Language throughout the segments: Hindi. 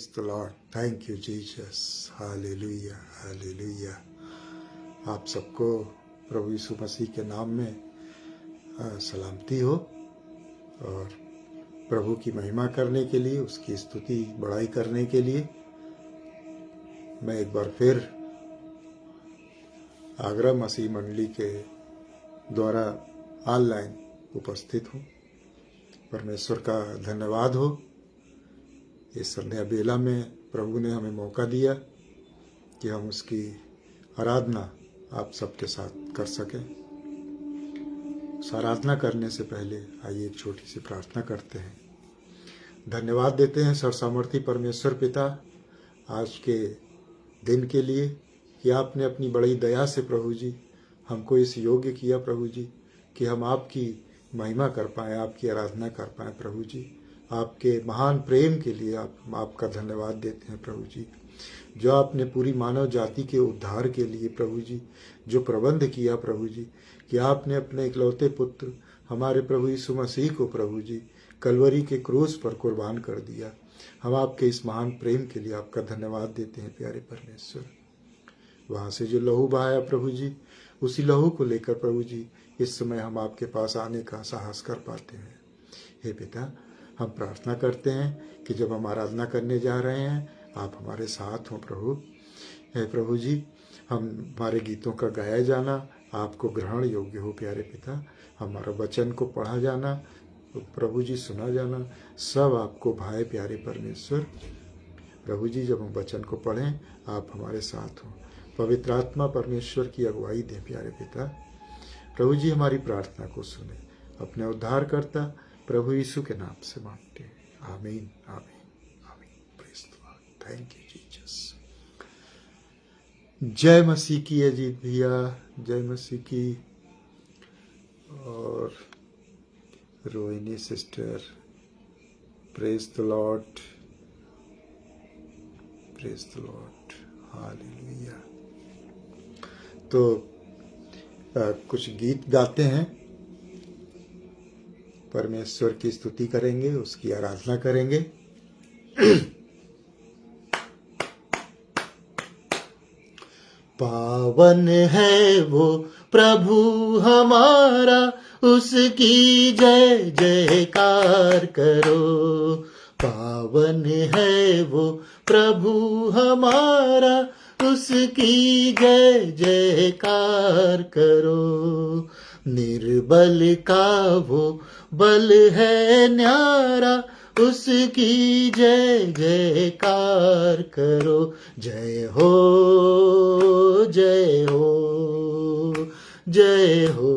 Praise the Lord. Thank you Jesus. Hallelujah hallelujah. आप सबको प्रभु यीशु मसीह के नाम में सलामती हो और प्रभु की महिमा करने के लिए, उसकी स्तुति बड़ाई करने के लिए मैं एक बार फिर आगरा मसीह मंडली के द्वारा ऑनलाइन उपस्थित हूँ। परमेश्वर का धन्यवाद हो। इस संध्या बेला में प्रभु ने हमें मौका दिया कि हम उसकी आराधना आप सबके साथ कर सकें। उस आराधना करने से पहले आइए एक छोटी सी प्रार्थना करते हैं। धन्यवाद देते हैं सर्वसामर्थी परमेश्वर पिता आज के दिन के लिए कि आपने अपनी बड़ी दया से प्रभु जी हमको इस योग्य किया प्रभु जी कि हम आपकी महिमा कर पाएँ, आपकी आराधना कर पाएँ। प्रभु जी आपके महान प्रेम के लिए आपका धन्यवाद देते हैं प्रभु जी, जो आपने पूरी मानव जाति के उद्धार के लिए प्रभु जी जो प्रबंध किया प्रभु जी, कि आपने अपने इकलौते पुत्र हमारे प्रभु यीशु मसीह को प्रभु जी कलवरी के क्रूस पर कुर्बान कर दिया। हम आपके इस महान प्रेम के लिए आपका धन्यवाद देते हैं प्यारे परमेश्वर। वहाँ से जो लहू बहाया प्रभु जी, उसी लहू को लेकर प्रभु जी इस समय हम आपके पास आने का साहस कर पाते हैं। हे पिता, हम प्रार्थना करते हैं कि जब हम आराधना करने जा रहे हैं आप हमारे साथ हों प्रभु। हे प्रभु जी, हमारे गीतों का गाया जाना आपको ग्रहण योग्य हो प्यारे पिता। हमारा वचन को पढ़ा जाना प्रभु जी, सुना जाना सब आपको भाए प्यारे परमेश्वर। प्रभु जी, जब हम वचन को पढ़ें आप हमारे साथ हों। पवित्र आत्मा परमेश्वर की अगुवाई दें प्यारे पिता। प्रभु जी, हमारी प्रार्थना को सुने। अपने उद्धारकर्ता प्रभु यीशु के नाम से मांगते हैं। आमीन आमीन आमीन। Praise the Lord. Thank you Jesus. जय मसीह की अजीत भैया, जय मसीह की। और Rohini sister, praise the Lord, praise the lord, hallelujah. तो कुछ गीत गाते हैं, परमेश्वर की स्तुति करेंगे, उसकी आराधना करेंगे। पावन है वो प्रभु हमारा, उसकी जय जयकार करो। पावन है वो प्रभु हमारा, उसकी जय जयकार करो। निर्बल का वो बल है न्यारा, उसकी जय जयकार करो। जय हो जय हो जय हो।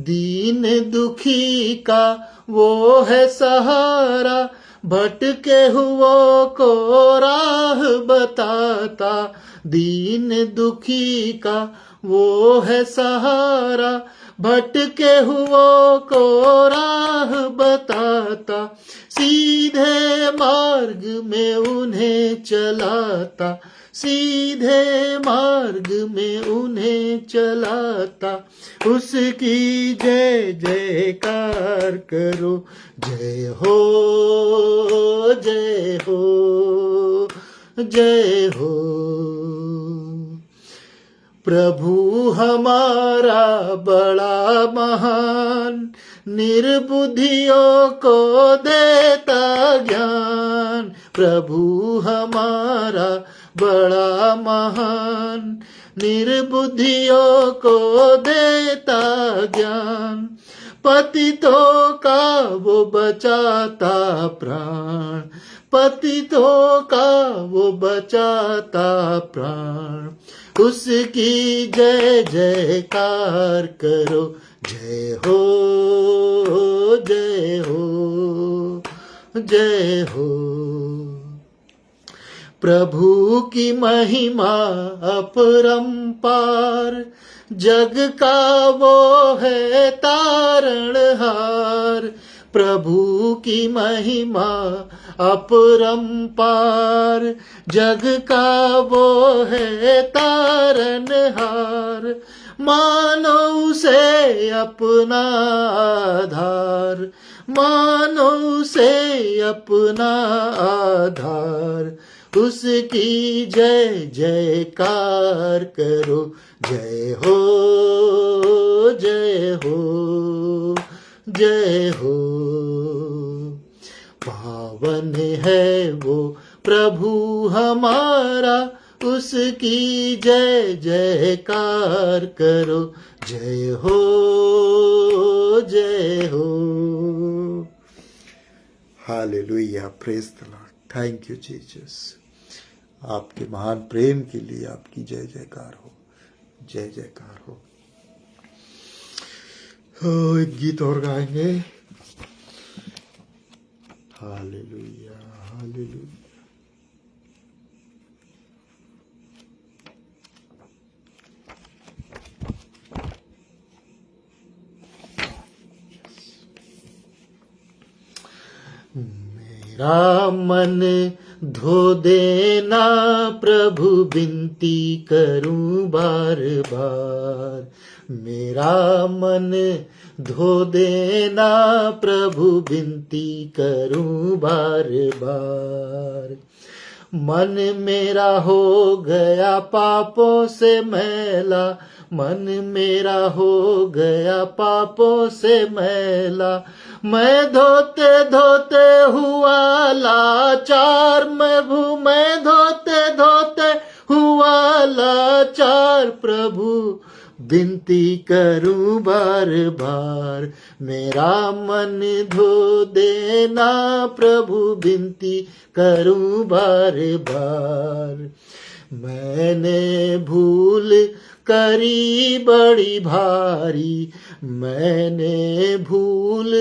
दीन दुखी का वो है सहारा, भटके हुओं को राह बताता। दीन दुखी का वो है सहारा, भटके हुओं को राह बताता। सीधे मार्ग में उन्हें चलाता, सीधे मार्ग में उन्हें चलाता। उसकी जय जयकार करो। जय हो जय हो जय हो। प्रभु हमारा बड़ा महान, निर्बुद्धियों को देता ज्ञान। प्रभु हमारा बड़ा महान, निर्बुद्धियों को देता ज्ञान। पतितों का वो बचाता प्राण, पतितों का वो बचाता प्राण। उसकी जय जयकार करो। जय हो जय हो जय हो। प्रभु की महिमा अपरंपार, जग का वो है तारणहार। प्रभु की महिमा अपरंपार, जग का वो है तारणहार। मानो उसे अपना आधार, मानो उसे अपना आधार। उसकी जय जयकार करो, जय हो जय हो जय हो। पावन है वो प्रभु हमारा, उसकी जय जयकार करो, जय हो जय हो। Hallelujah, praise the Lord, thank you Jesus. आपके महान प्रेम के लिए आपकी जय जयकार हो, जय जयकार हो। एक गीत और गाएंगे। Hallelujah hallelujah. मेरा मन धो देना प्रभु, विनती करूं बार बार। मेरा मन धो देना प्रभु, विनती करूं बार बार। मन मेरा हो गया पापों से मैला, मन मेरा हो गया पापों से मैला। मैं धोते धोते हुआ लाचार, मैं धोते धोते हुआ लाचार। प्रभु विनती करूं बार बार, मेरा मन धो देना प्रभु, विनती करूं बार बार। मैंने भूल करी बड़ी भारी, मैंने भूल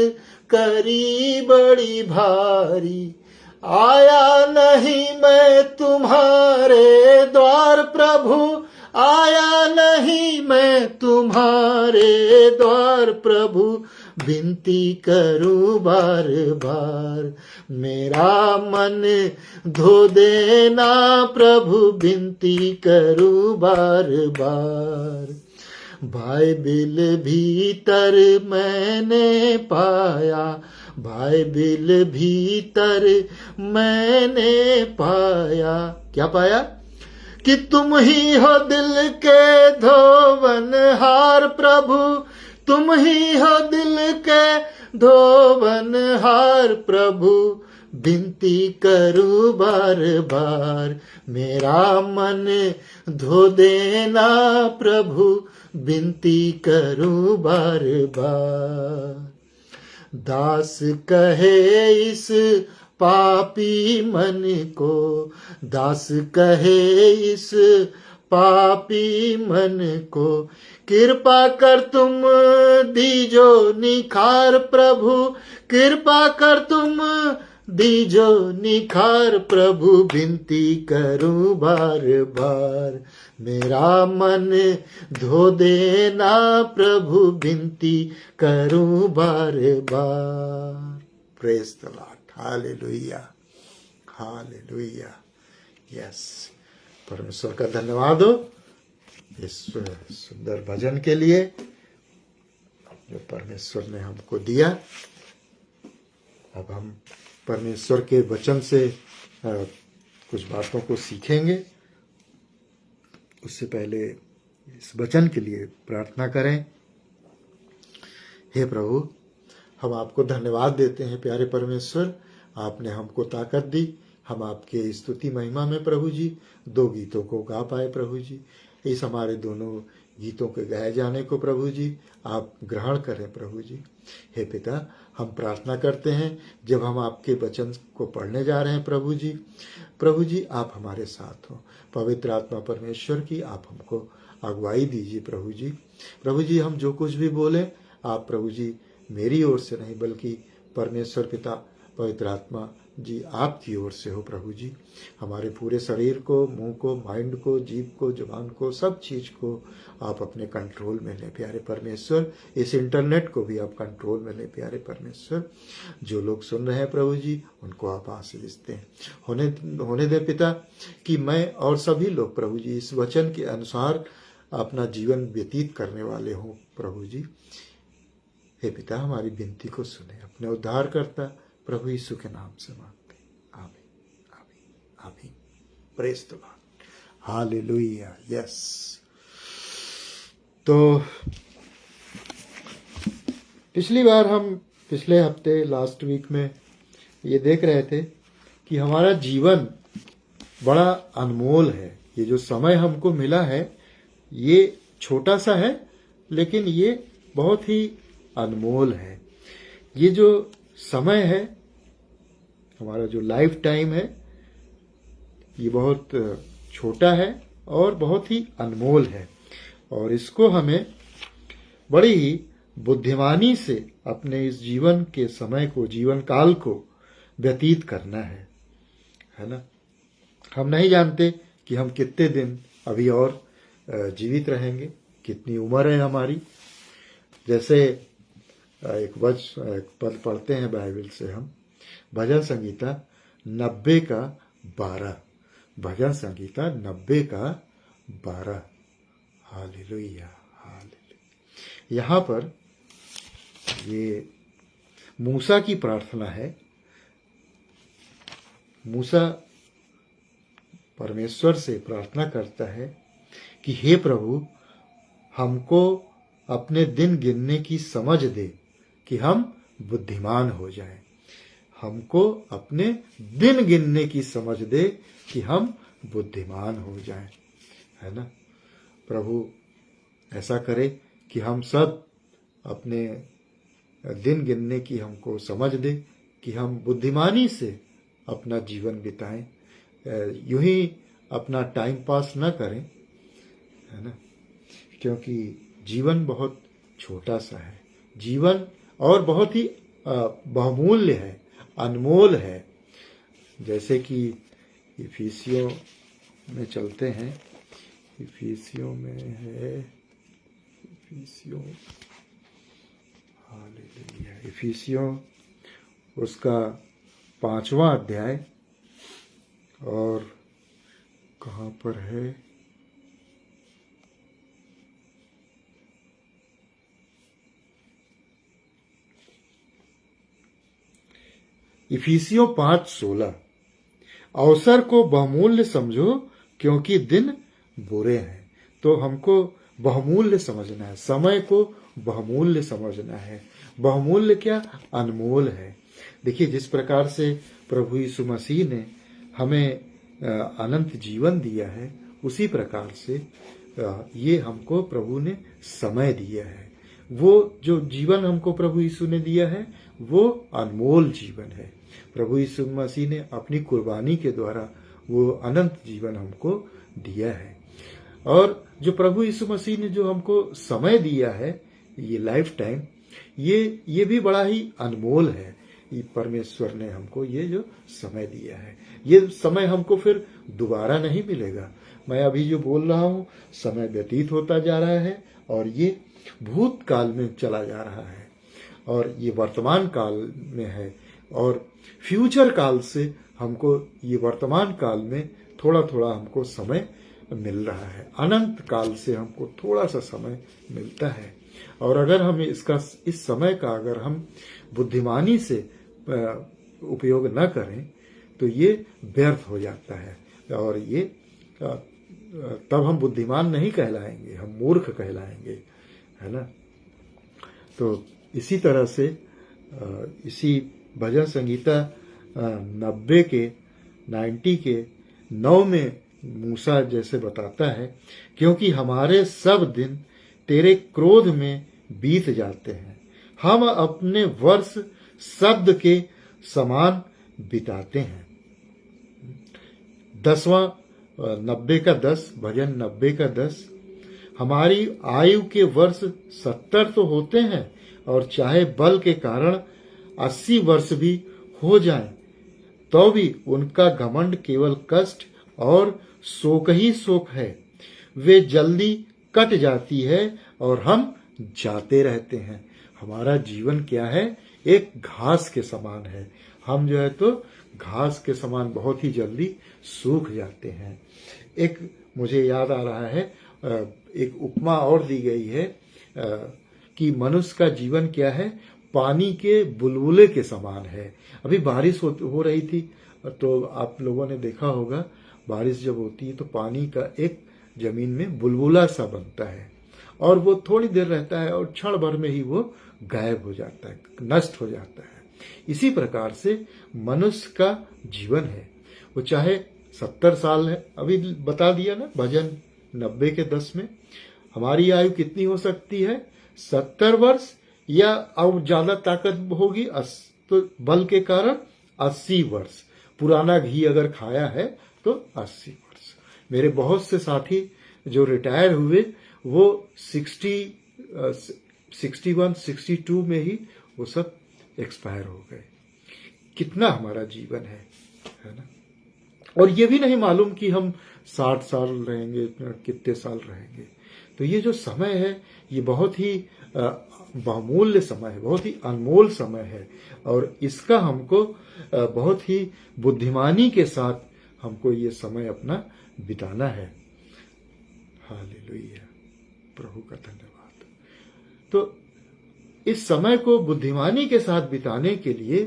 करी बड़ी भारी। आया नहीं मैं तुम्हारे द्वार प्रभु, आया नहीं मैं तुम्हारे द्वार प्रभु। विनती करूं बार बार, मेरा मन धो देना प्रभु, विनती करूं बार बार। बाइबिल भीतर मैंने पाया, बाइबिल भीतर मैंने पाया। क्या पाया? कि तुम ही हो दिल के धोवनहार प्रभु, तुम ही हो दिल के धोवनहार प्रभु। विनती करूं बार बार, मेरा मन धो देना प्रभु, विनती करूं बार बार। दास कहे इस पापी मन को, दास कहे इस पापी मन को। कृपा कर तुम दीजो निखार प्रभु, कृपा कर तुम दीजो निखार प्रभु। विनती करूं बार बार, मेरा मन धो देना प्रभु, विनती करूं बार बार। Praise the lord, hallelujah hallelujah. Yes, परमेश्वर का धन्यवाद हो इस सुंदर भजन के लिए जो परमेश्वर ने हमको दिया। अब हम परमेश्वर के वचन से कुछ बातों को सीखेंगे। उससे पहले इस वचन के लिए प्रार्थना करें। हे प्रभु, हम आपको धन्यवाद देते हैं प्यारे परमेश्वर, आपने हमको ताकत दी। हम आपके स्तुति महिमा में प्रभु जी 2 गीतों को गा पाए प्रभु जी। इस हमारे दोनों गीतों के गाए जाने को प्रभु जी आप ग्रहण करें प्रभु जी। हे पिता, हम प्रार्थना करते हैं जब हम आपके वचन को पढ़ने जा रहे हैं प्रभु जी आप हमारे साथ हो। पवित्र आत्मा परमेश्वर की आप हमको अगुवाई दीजिए प्रभु जी। प्रभु जी, हम जो कुछ भी बोले आप प्रभु जी मेरी ओर से नहीं बल्कि परमेश्वर पिता पवित्र आत्मा जी आपकी ओर से हो प्रभु जी। हमारे पूरे शरीर को, मुंह को, माइंड को, जीभ को, जुबान को, सब चीज को आप अपने कंट्रोल में लें प्यारे परमेश्वर। इस इंटरनेट को भी आप कंट्रोल में लें प्यारे परमेश्वर। जो लोग सुन रहे हैं प्रभु जी उनको आप आशीष दें। होने दें पिता कि मैं और सभी लोग प्रभु जी इस वचन के अनुसार अपना जीवन व्यतीत करने वाले हों प्रभु जी। हे पिता हमारी विनती को सुने। अपने उद्धारकर्ता प्रभु यीशु के नाम से मांगते हैं। आमीन आमीन आमीन। Praise the lord. Hallelujah. Yes. तो पिछली बार हम पिछले हफ्ते लास्ट वीक में ये देख रहे थे कि हमारा जीवन बड़ा अनमोल है। ये जो समय हमको मिला है ये छोटा सा है, लेकिन ये बहुत ही अनमोल है। ये जो समय है, हमारा जो लाइफ टाइम है, ये बहुत छोटा है और बहुत ही अनमोल है। और इसको हमें बड़ी ही बुद्धिमानी से अपने इस जीवन के समय को, जीवन काल को व्यतीत करना है ना। हम नहीं जानते कि हम कितने दिन अभी और जीवित रहेंगे, कितनी उम्र है हमारी। जैसे एक पद पढ़ते हैं बाइबल से हम, भजन संगीता 90:12। भजन संगीता 90:12। Hallelujah hallelujah. यहाँ पर ये मूसा की प्रार्थना है। मूसा परमेश्वर से प्रार्थना करता है कि हे प्रभु, हमको अपने दिन गिनने की समझ दे कि हम बुद्धिमान हो जाएं। हमको अपने दिन गिनने की समझ दे कि हम बुद्धिमान हो जाएं, है ना। प्रभु ऐसा करे कि हम सब अपने दिन गिनने की हमको समझ दे कि हम बुद्धिमानी से अपना जीवन बिताएं, यूं ही अपना टाइम पास न करें, है ना। क्योंकि जीवन बहुत छोटा सा है, जीवन और बहुत ही बहुमूल्य है, अनमोल है। जैसे कि इफिसियों में चलते हैं, इफिसियों में है, इफिसियों, हालेलुया, इफिसियों उसका 5वां अध्याय, और कहाँ पर है, इफिसियों 5:16। अवसर को बहुमूल्य समझो क्योंकि दिन बुरे हैं। तो हमको बहुमूल्य समझना है, समय को बहुमूल्य समझना है। बहुमूल्य क्या, अनमोल है। देखिए, जिस प्रकार से प्रभु यीशु मसीह ने हमें अनंत जीवन दिया है, उसी प्रकार से ये हमको प्रभु ने समय दिया है। वो जो जीवन हमको प्रभु यीशु ने दिया है वो अनमोल जीवन है। प्रभु यीशु मसीह ने अपनी कुर्बानी के द्वारा वो अनंत जीवन हमको दिया है। और जो प्रभु यीशु मसीह ने जो हमको समय दिया है, ये लाइफ टाइम, ये भी बड़ा ही अनमोल है। ये परमेश्वर ने हमको ये जो समय दिया है, ये समय हमको फिर दोबारा नहीं मिलेगा। मैं अभी जो बोल रहा हूँ, समय व्यतीत होता जा रहा है और ये भूतकाल में चला जा रहा है, और ये वर्तमान काल में है, और फ्यूचर काल से हमको ये वर्तमान काल में थोड़ा थोड़ा हमको समय मिल रहा है। अनंत काल से हमको थोड़ा सा समय मिलता है। और अगर हम इस समय का अगर हम बुद्धिमानी से उपयोग न करें तो ये व्यर्थ हो जाता है, और ये तब हम बुद्धिमान नहीं कहलाएंगे, हम मूर्ख कहलाएंगे, है ना। तो इसी तरह से इसी भजन संगीता 90 के 9 में मूसा जैसे बताता है, क्योंकि हमारे सब दिन तेरे क्रोध में बीत जाते हैं, हम अपने वर्ष शब्द के समान बिताते हैं। 90 का 10, भजन 90 का 10। हमारी आयु के वर्ष 70 तो होते हैं, और चाहे बल के कारण 80 वर्ष भी हो जाएं, तो भी उनका घमंड केवल कष्ट और शोक ही शोक है। वे जल्दी कट जाती है और हम जाते रहते हैं। हमारा जीवन क्या है, एक घास के समान है। हम जो है तो घास के समान बहुत ही जल्दी सूख जाते हैं। मुझे याद आ रहा है, एक उपमा और दी गई है कि मनुष्य का जीवन क्या है, पानी के बुलबुले के समान है। अभी बारिश हो रही थी तो आप लोगों ने देखा होगा, बारिश जब होती है तो पानी का एक जमीन में बुलबुला सा बनता है और वो थोड़ी देर रहता है और क्षण भर में ही वो गायब हो जाता है, नष्ट हो जाता है। इसी प्रकार से मनुष्य का जीवन है, वो चाहे 70 साल है, अभी बता दिया ना भजन 90 के 10 में, हमारी आयु कितनी हो सकती है, 70 वर्ष या और ज्यादा ताकत होगी तो बल के कारण 80 वर्ष। पुराना घी अगर खाया है तो 80 वर्ष। मेरे बहुत से साथी जो रिटायर हुए वो 61, 62 में ही वो सब एक्सपायर हो गए। कितना हमारा जीवन है ना। और ये भी नहीं मालूम कि हम 60 साल रहेंगे, कितने साल रहेंगे। तो ये जो समय है ये बहुत ही बहुमूल्य समय है, बहुत ही अनमोल समय है और इसका हमको बहुत ही बुद्धिमानी के साथ हमको ये समय अपना बिताना है। हालेलुया, प्रभु का धन्यवाद। तो इस समय को बुद्धिमानी के साथ बिताने के लिए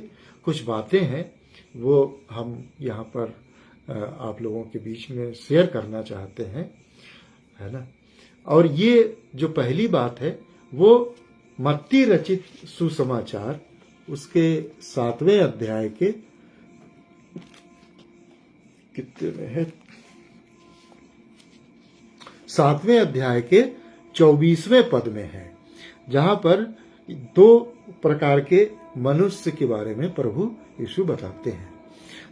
कुछ बातें हैं, वो हम यहाँ पर आप लोगों के बीच में शेयर करना चाहते हैं, है ना। और ये जो पहली बात है वो मत्ती रचित सुसमाचार उसके 7वें अध्याय के कितने में है, 7वें अध्याय के 24वें पद में है, जहां पर 2 प्रकार के मनुष्य के बारे में प्रभु यीशु बताते हैं।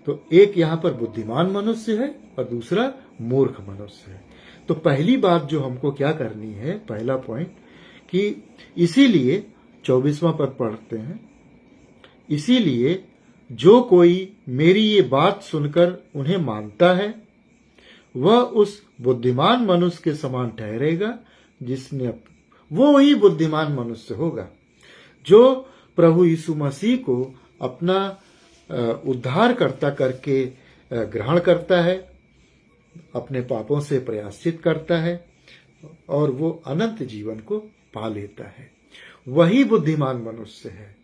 तो एक यहां पर बुद्धिमान मनुष्य है और दूसरा मूर्ख मनुष्य है। तो पहली बात जो हमको क्या करनी है, पहला पॉइंट, कि इसीलिए 24वां पद पढ़ते हैं, इसीलिए जो कोई मेरी ये बात सुनकर उन्हें मानता है वह उस बुद्धिमान मनुष्य के समान ठहरेगा जिसने, वो ही बुद्धिमान मनुष्य होगा जो प्रभु यीशु मसीह को अपना उद्धारकर्ता करके ग्रहण करता है, अपने पापों से प्रायश्चित करता है और वो अनंत जीवन को पा लेता है। वही बुद्धिमान मनुष्य है।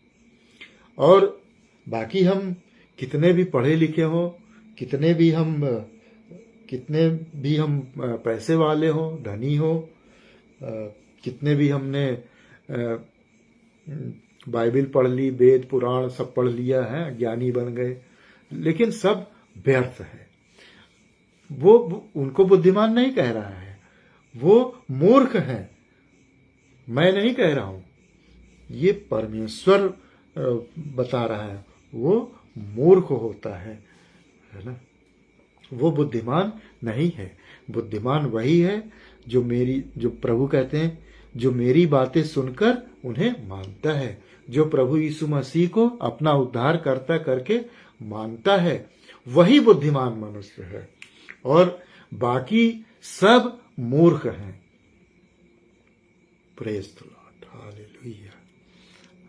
और बाकी हम कितने भी पढ़े लिखे हो, कितने भी हम पैसे वाले हो, धनी हो, कितने भी हमने बाइबल पढ़ ली, वेद पुराण सब पढ़ लिया है, ज्ञानी बन गए, लेकिन सब व्यर्थ है। वो उनको बुद्धिमान नहीं कह रहा है, वो मूर्ख है। मैं नहीं कह रहा हूं, ये परमेश्वर बता रहा है, वो मूर्ख होता है ना। वो बुद्धिमान नहीं है। बुद्धिमान वही है जो प्रभु कहते हैं, जो मेरी बातें सुनकर उन्हें मानता है, जो प्रभु यीशु मसीह को अपना उद्धारकर्ता करके मानता है, वही बुद्धिमान मनुष्य है और बाकी सब मूर्ख हैं। Praise the lord, hallelujah,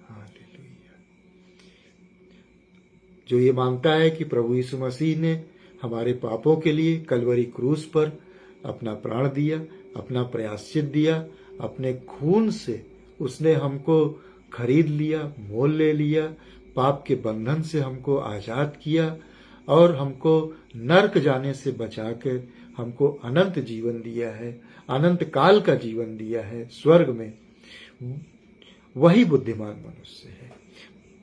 hallelujah. जो ये मानता है कि प्रभु यीशु मसीह ने हमारे पापों के लिए कलवरी क्रूस पर अपना प्राण दिया, अपना प्रायश्चित दिया, अपने खून से उसने हमको खरीद लिया, मोल ले लिया, पाप के बंधन से हमको आजाद किया और हमको नरक जाने से बचाकर हमको अनंत जीवन दिया है, अनंत काल का जीवन दिया है स्वर्ग में। वही बुद्धिमान मनुष्य है।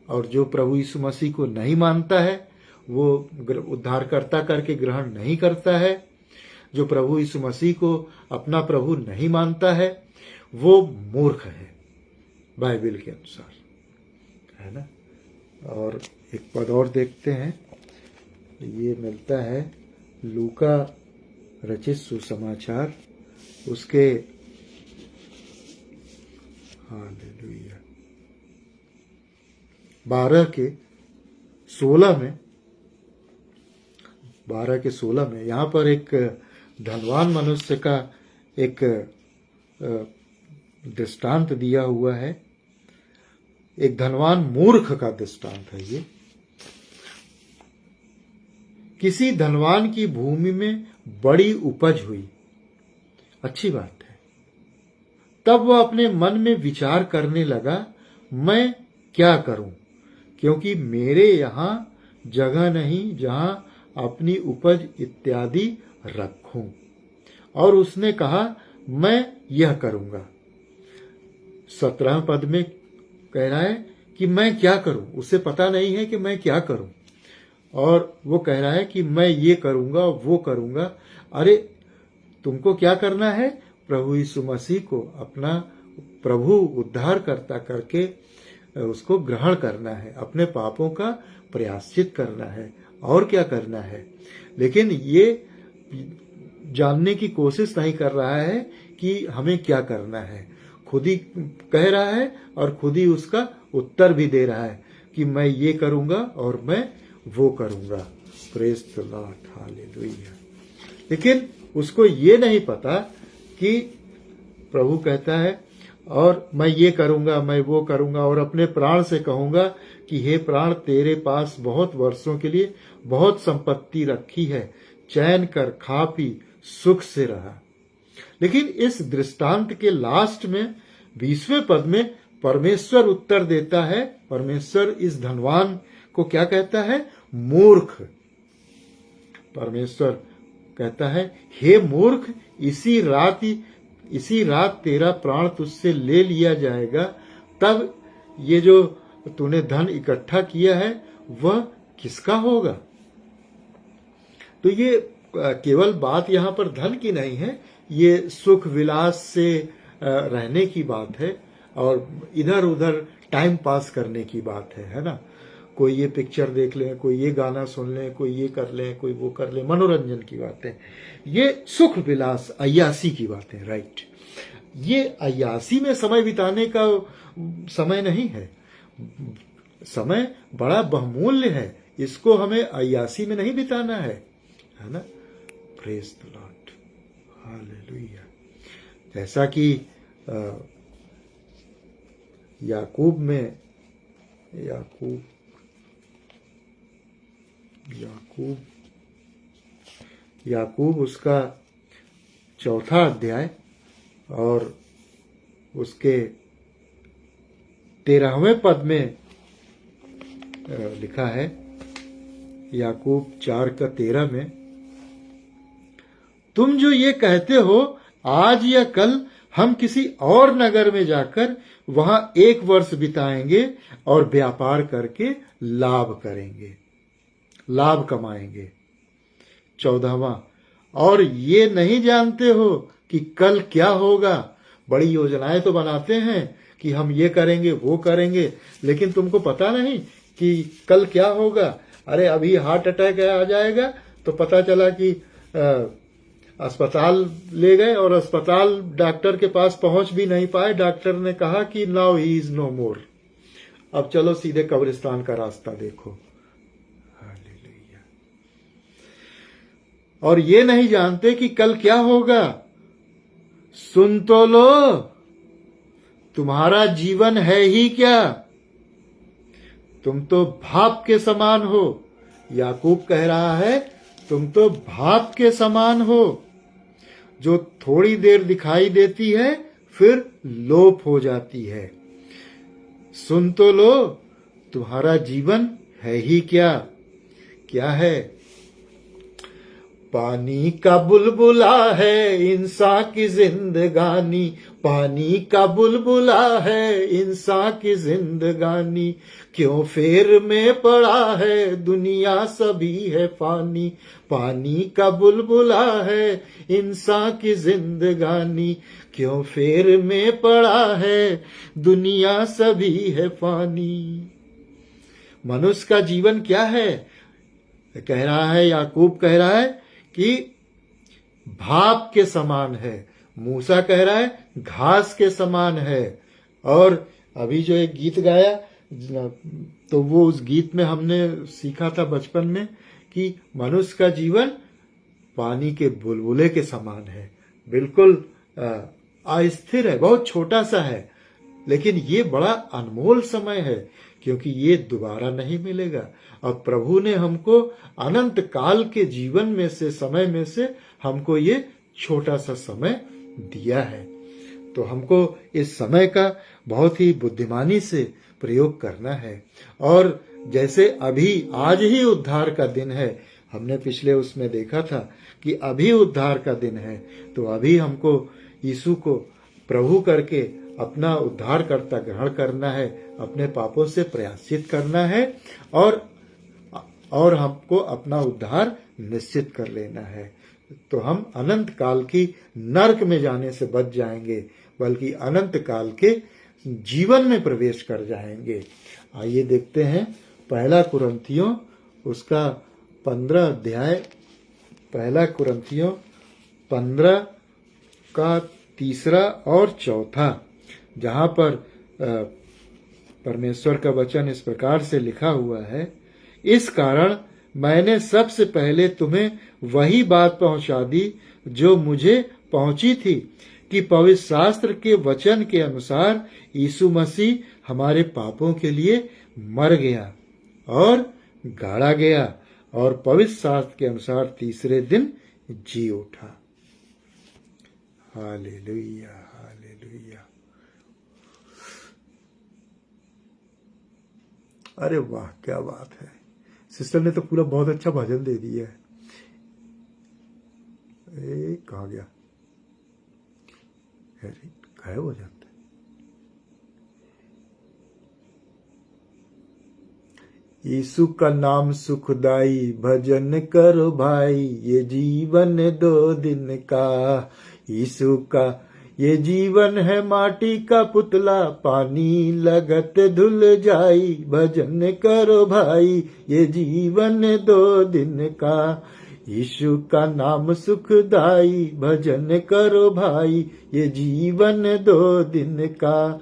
और जो प्रभु यीशु मसीह को नहीं मानता है, वो उद्धारकर्ता करके ग्रहण नहीं करता है, जो प्रभु यीशु मसीह को अपना प्रभु नहीं मानता है, वो मूर्ख है बाइबल के अनुसार, है ना। और एक पद और देखते हैं, ये मिलता है लूका रचित सुसमाचार उसके 12 के 16 में यहाँ पर एक धनवान मनुष्य का एक दृष्टांत दिया हुआ है। एक धनवान मूर्ख का दृष्टांत है ये। किसी धनवान की भूमि में बड़ी उपज हुई, अच्छी बात है, तब वह अपने मन में विचार करने लगा, मैं क्या करूं, क्योंकि मेरे यहाँ जगह नहीं जहां अपनी उपज इत्यादि रखूं। और उसने कहा, मैं यह करूंगा। 17 पद में कह रहा है कि मैं क्या करूं, उसे पता नहीं है कि मैं क्या करूं, और वो कह रहा है कि मैं ये करूंगा वो करूंगा। अरे तुमको क्या करना है? प्रभु यीशु मसीह को अपना प्रभु उद्धारकर्ता करके उसको ग्रहण करना है, अपने पापों का प्रायश्चित करना है, और क्या करना है। लेकिन ये जानने की कोशिश नहीं कर रहा है कि हमें क्या करना है। खुद ही कह रहा है और खुद ही उसका उत्तर भी दे रहा है कि मैं ये करूंगा और मैं वो करूंगा। Praise the lord, hallelujah. लेकिन उसको ये नहीं पता कि प्रभु कहता है, और मैं ये करूंगा मैं वो करूंगा, और अपने प्राण से कहूंगा कि हे प्राण, तेरे पास बहुत वर्षों के लिए बहुत संपत्ति रखी है, चैन कर, खा पी, सुख से रहा। लेकिन इस दृष्टांत के लास्ट में 20वें पद में परमेश्वर उत्तर देता है। परमेश्वर इस धनवान को क्या कहता है? मूर्ख। परमेश्वर कहता है, हे मूर्ख, इसी रात तेरा प्राण तुझसे ले लिया जाएगा, तब ये जो तूने धन इकट्ठा किया है वह किसका होगा? तो ये केवल बात यहाँ पर धन की नहीं है, ये सुख विलास से रहने की बात है, और इधर उधर टाइम पास करने की बात है ना। कोई ये पिक्चर देख ले, कोई ये गाना सुन ले, कोई ये कर ले, कोई वो कर ले, मनोरंजन की बातें, ये सुख विलास अय्यासी की बातें, राइट। ये अय्यासी में समय बिताने का समय नहीं है, समय बड़ा बहुमूल्य है, इसको हमें अय्यासी में नहीं बिताना है ना। Praise the lord, hallelujah. जैसा कि याकूब उसका 4 अध्याय और उसके 13वें पद में लिखा है, याकूब 4:13 में, तुम जो ये कहते हो आज या कल हम किसी और नगर में जाकर वहां 1 वर्ष बिताएंगे और व्यापार करके लाभ करेंगे, लाभ कमाएंगे। 14वां, और ये नहीं जानते हो कि कल क्या होगा। बड़ी योजनाएं तो बनाते हैं कि हम ये करेंगे वो करेंगे, लेकिन तुमको पता नहीं कि कल क्या होगा। अरे अभी हार्ट अटैक आ जाएगा तो पता चला कि अस्पताल ले गए और अस्पताल डॉक्टर के पास पहुंच भी नहीं पाए। डॉक्टर ने कहा कि नाउ ही इज नो मोर, अब चलो सीधे कब्रिस्तान का रास्ता देखो। हालेलुया। और ये नहीं जानते कि कल क्या होगा। सुन तो लो, तुम्हारा जीवन है ही क्या, तुम तो भाप के समान हो। याकूब कह रहा है, तुम तो भाप के समान हो, जो थोड़ी देर दिखाई देती है फिर लोप हो जाती है। सुन तो लो, तुम्हारा जीवन है ही क्या। क्या है? पानी का बुलबुला है इंसान की जिंदगानी, पानी का बुलबुला है इंसान की जिंदगानी, क्यों फेर में पड़ा है दुनिया सभी है फानी। पानी का बुलबुला है इंसान की जिंदगानी, क्यों फेर में पड़ा है दुनिया सभी है फानी। मनुष्य का जीवन क्या है? कह रहा है, याकूब कह रहा है कि भाप के समान है। मूसा कह रहा है घास के समान है। और अभी जो एक गीत गाया तो वो उस गीत में हमने सीखा था बचपन में कि मनुष्य का जीवन पानी के बुलबुले के समान है, बिल्कुल अस्थिर है, बहुत छोटा सा है, लेकिन ये बड़ा अनमोल समय है क्योंकि ये दोबारा नहीं मिलेगा। और प्रभु ने हमको अनंत काल के जीवन में से, समय में से हमको ये छोटा सा समय दिया है। तो हमको इस समय का बहुत ही बुद्धिमानी से प्रयोग करना है। और जैसे अभी आज ही उद्धार का दिन है, हमने पिछले उसमें देखा था कि अभी उद्धार का दिन है, तो अभी हमको यीशु को प्रभु करके अपना उद्धारकर्ता ग्रहण करना है, अपने पापों से प्रायश्चित करना है और हमको अपना उद्धार निश्चित कर लेना है। तो हम अनंत काल की नरक में जाने से बच जाएंगे, बल्कि अनंत काल के जीवन में प्रवेश कर जाएंगे। आइए देखते हैं पहला कुरिन्थियों उसका 15 अध्याय, पहला कुरिन्थियों 15 का 3 और 4, जहाँ पर परमेश्वर का वचन इस प्रकार से लिखा हुआ है, इस कारण मैंने सबसे पहले तुम्हें वही बात पहुंचा दी जो मुझे पहुंची थी, कि पवित्र शास्त्र के वचन के अनुसार यीशु मसीह हमारे पापों के लिए मर गया और गाड़ा गया और पवित्र शास्त्र के अनुसार तीसरे दिन जी उठा। Hallelujah, hallelujah. अरे वाह, क्या बात है। सिस्टर ने तो पूरा बहुत अच्छा भजन दे दिया है। कहाँ गया? गायब हो जाता है। यीशु का नाम सुखदाई, भजन करो भाई, ये जीवन 2 दिन का। यीशु का ये जीवन है माटी का पुतला, पानी लगत धुल जाई, भजन करो भाई, ये जीवन 2 दिन का। यीशु का नाम सुखदाई, भजन करो भाई, ये जीवन 2 दिन का।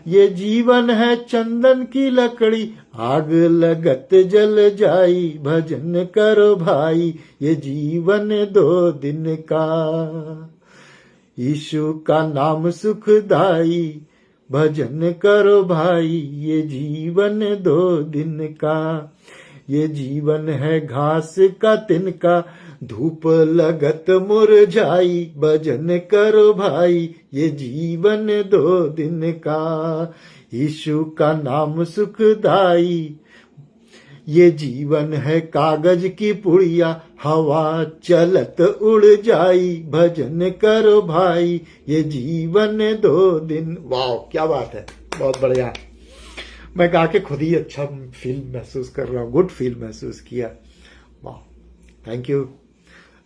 ये जीवन है चंदन की लकड़ी, आग लगत जल जाई, भजन करो भाई, ये जीवन 2 दिन का। यीशु का नाम सुखदाई, भजन करो भाई, ये जीवन 2 दिन का। ये जीवन है घास का तिनका, धूप लगत मुरझाई, भजन करो भाई, ये जीवन 2 दिन का। यीशु का नाम सुखदाई, ये जीवन है कागज की पुड़िया, हवा चलत उड़ जाई, भजन करो भाई, ये जीवन 2 दिन। वाह, क्या बात है, बहुत बढ़िया। मैं गा के खुद ही अच्छा फील महसूस कर रहा हूँ, गुड फील महसूस किया। वाह, थैंक यू,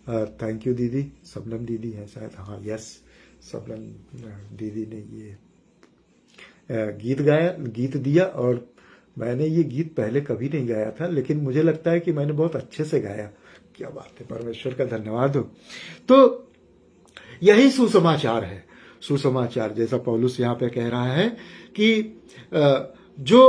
थैंक यू दीदी। सबनम दीदी है शायद, हाँ यस, सबनम दीदी ने ये गीत दिया। और मैंने ये गीत पहले कभी नहीं गाया था, लेकिन मुझे लगता है कि मैंने बहुत अच्छे से गाया। क्या बात है, परमेश्वर का धन्यवाद हो। तो यही सुसमाचार है। सुसमाचार जैसा पौलुस यहाँ पे कह रहा है कि जो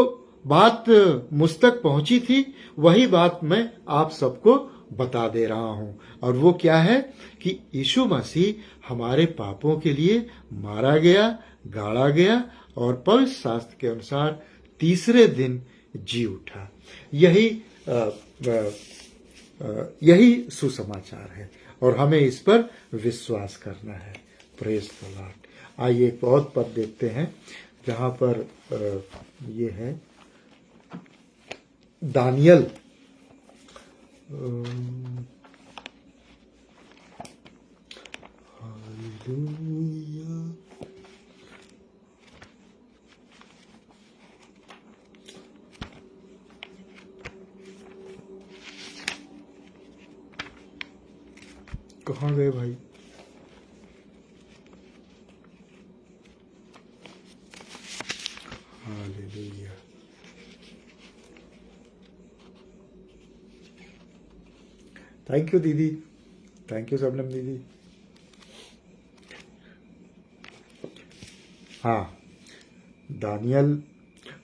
बात मुझ तक पहुंची थी, वही बात मैं आप सबको बता दे रहा हूं। और वो क्या है कि यीशु मसीह हमारे पापों के लिए मारा गया, गाड़ा गया और पवित्र शास्त्र के अनुसार तीसरे दिन जी उठा। यही सुसमाचार है और हमें इस पर विश्वास करना है। Praise the Lord. आइए एक और पद देखते हैं, जहां पर ये है दानियल हालेलुया। कहाँ गए भाई? हालेलुया। थैंक यू दीदी, थैंक यू सबनम दीदी। हाँ, दानियल,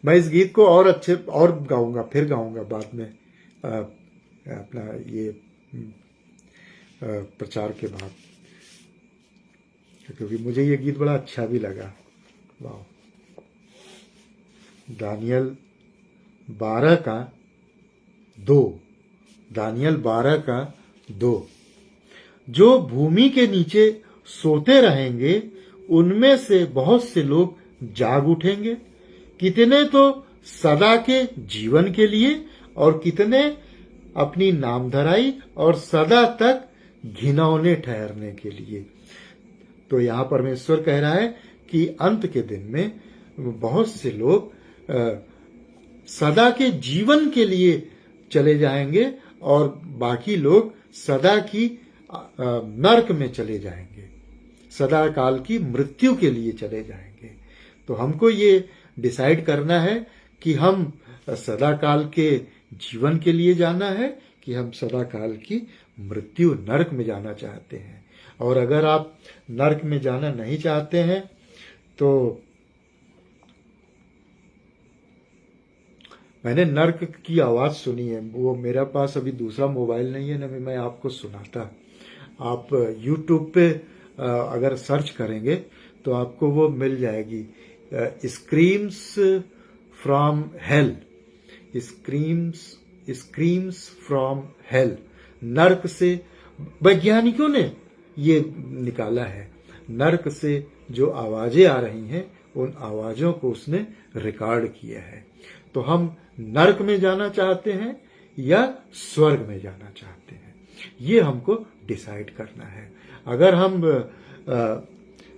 मैं इस गीत को और अच्छे और गाऊंगा, फिर गाऊंगा बाद में अपना ये प्रचार के बाद, क्योंकि मुझे ये गीत बड़ा अच्छा भी लगा। वाह। दानियल 12 का 2, दानियल 12 का 2। जो भूमि के नीचे सोते रहेंगे उनमें से बहुत से लोग जाग उठेंगे, कितने तो सदा के जीवन के लिए और कितने अपनी नामधराई और सदा तक घिनौने ठहरने के लिए। तो यहां परमेश्वर कह रहा है कि अंत के दिन में बहुत से लोग सदा के जीवन के लिए चले जाएंगे और बाकी लोग सदा की नरक में चले जाएंगे, सदा काल की मृत्यु के लिए चले जाएंगे। तो हमको ये डिसाइड करना है कि हम सदा काल के जीवन के लिए जाना है कि हम सदा काल की मृत्यु नरक में जाना चाहते हैं। और अगर आप नरक में जाना नहीं चाहते हैं तो मैंने नरक की आवाज सुनी है, वो मेरे पास अभी दूसरा मोबाइल नहीं है ना, मैं आपको सुनाता। आप YouTube पे अगर सर्च करेंगे तो आपको वो मिल जाएगी, screams from hello, screams from hello. नरक से वैज्ञानिकों ने ये निकाला है, नरक से जो आवाजें आ रही हैं उन आवाजों को उसने रिकॉर्ड किया है। तो हम नरक में जाना चाहते हैं या स्वर्ग में जाना चाहते हैं, ये हमको डिसाइड करना है। अगर हम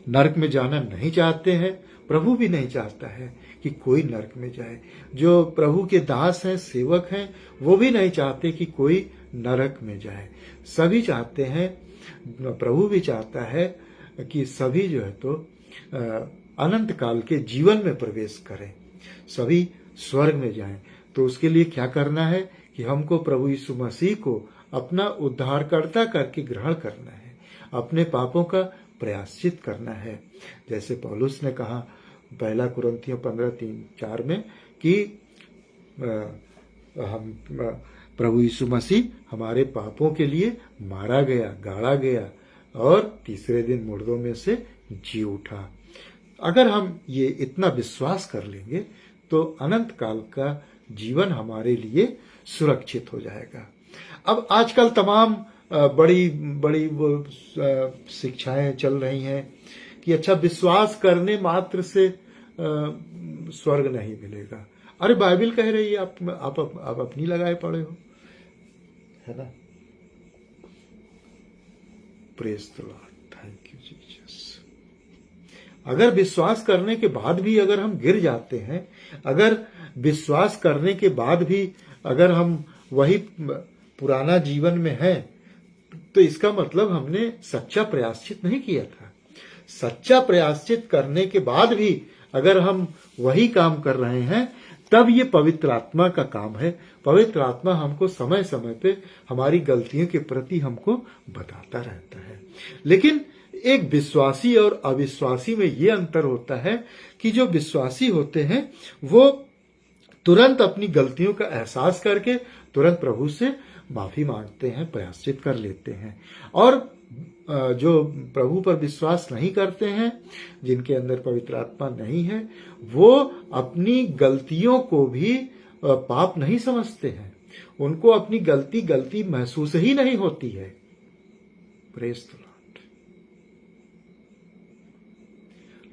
नरक में जाना नहीं चाहते हैं, प्रभु भी नहीं चाहता है कि कोई नरक में जाए, जो प्रभु के दास हैं, सेवक हैं, वो भी नहीं चाहते कि कोई नरक में जाए। सभी चाहते हैं, प्रभु भी चाहता है कि सभी जो है तो अनंत काल के जीवन में प्रवेश करें, सभी स्वर्ग में जाएं। तो उसके लिए क्या करना है कि हमको प्रभु यीशु मसीह को अपना उद्धारकर्ता करके ग्रहण करना है, अपने पापों का प्रायश्चित करना है। जैसे पौलुस ने कहा 1 कुरिन्थियों 15:3-4 में कि हम प्रभु यीशु मसीह हमारे पापों के लिए मारा गया, गाड़ा गया और तीसरे दिन मुर्दों में से जी उठा। अगर हम ये इतना विश्वास कर लेंगे तो अनंत काल का जीवन हमारे लिए सुरक्षित हो जाएगा। अब आजकल तमाम बड़ी बड़ी वो शिक्षाएं चल रही हैं कि अच्छा विश्वास करने मात्र से स्वर्ग नहीं मिलेगा। अरे बाइबल कह रही है, आप अपनी लगाए पड़े हो, है ना। Praise the Lord, thank you Jesus. अगर विश्वास करने के बाद भी अगर हम गिर जाते हैं, अगर विश्वास करने के बाद भी अगर हम वही पुराना जीवन में हैं, तो इसका मतलब हमने सच्चा प्रायश्चित नहीं किया था। सच्चा प्रायश्चित करने के बाद भी अगर हम वही काम कर रहे हैं, तब ये पवित्र आत्मा का काम है। पवित्र आत्मा हमको समय समय पे हमारी गलतियों के प्रति हमको बताता रहता है। लेकिन एक विश्वासी और अविश्वासी में ये अंतर होता है कि जो विश्वासी होते हैं वो तुरंत अपनी गलतियों का एहसास करके तुरंत प्रभु से माफी मांगते हैं, प्रायश्चित कर लेते हैं। और जो प्रभु पर विश्वास नहीं करते हैं, जिनके अंदर पवित्र आत्मा नहीं है, वो अपनी गलतियों को भी पाप नहीं समझते हैं। उनको अपनी गलती महसूस ही नहीं होती है। Praise the Lord.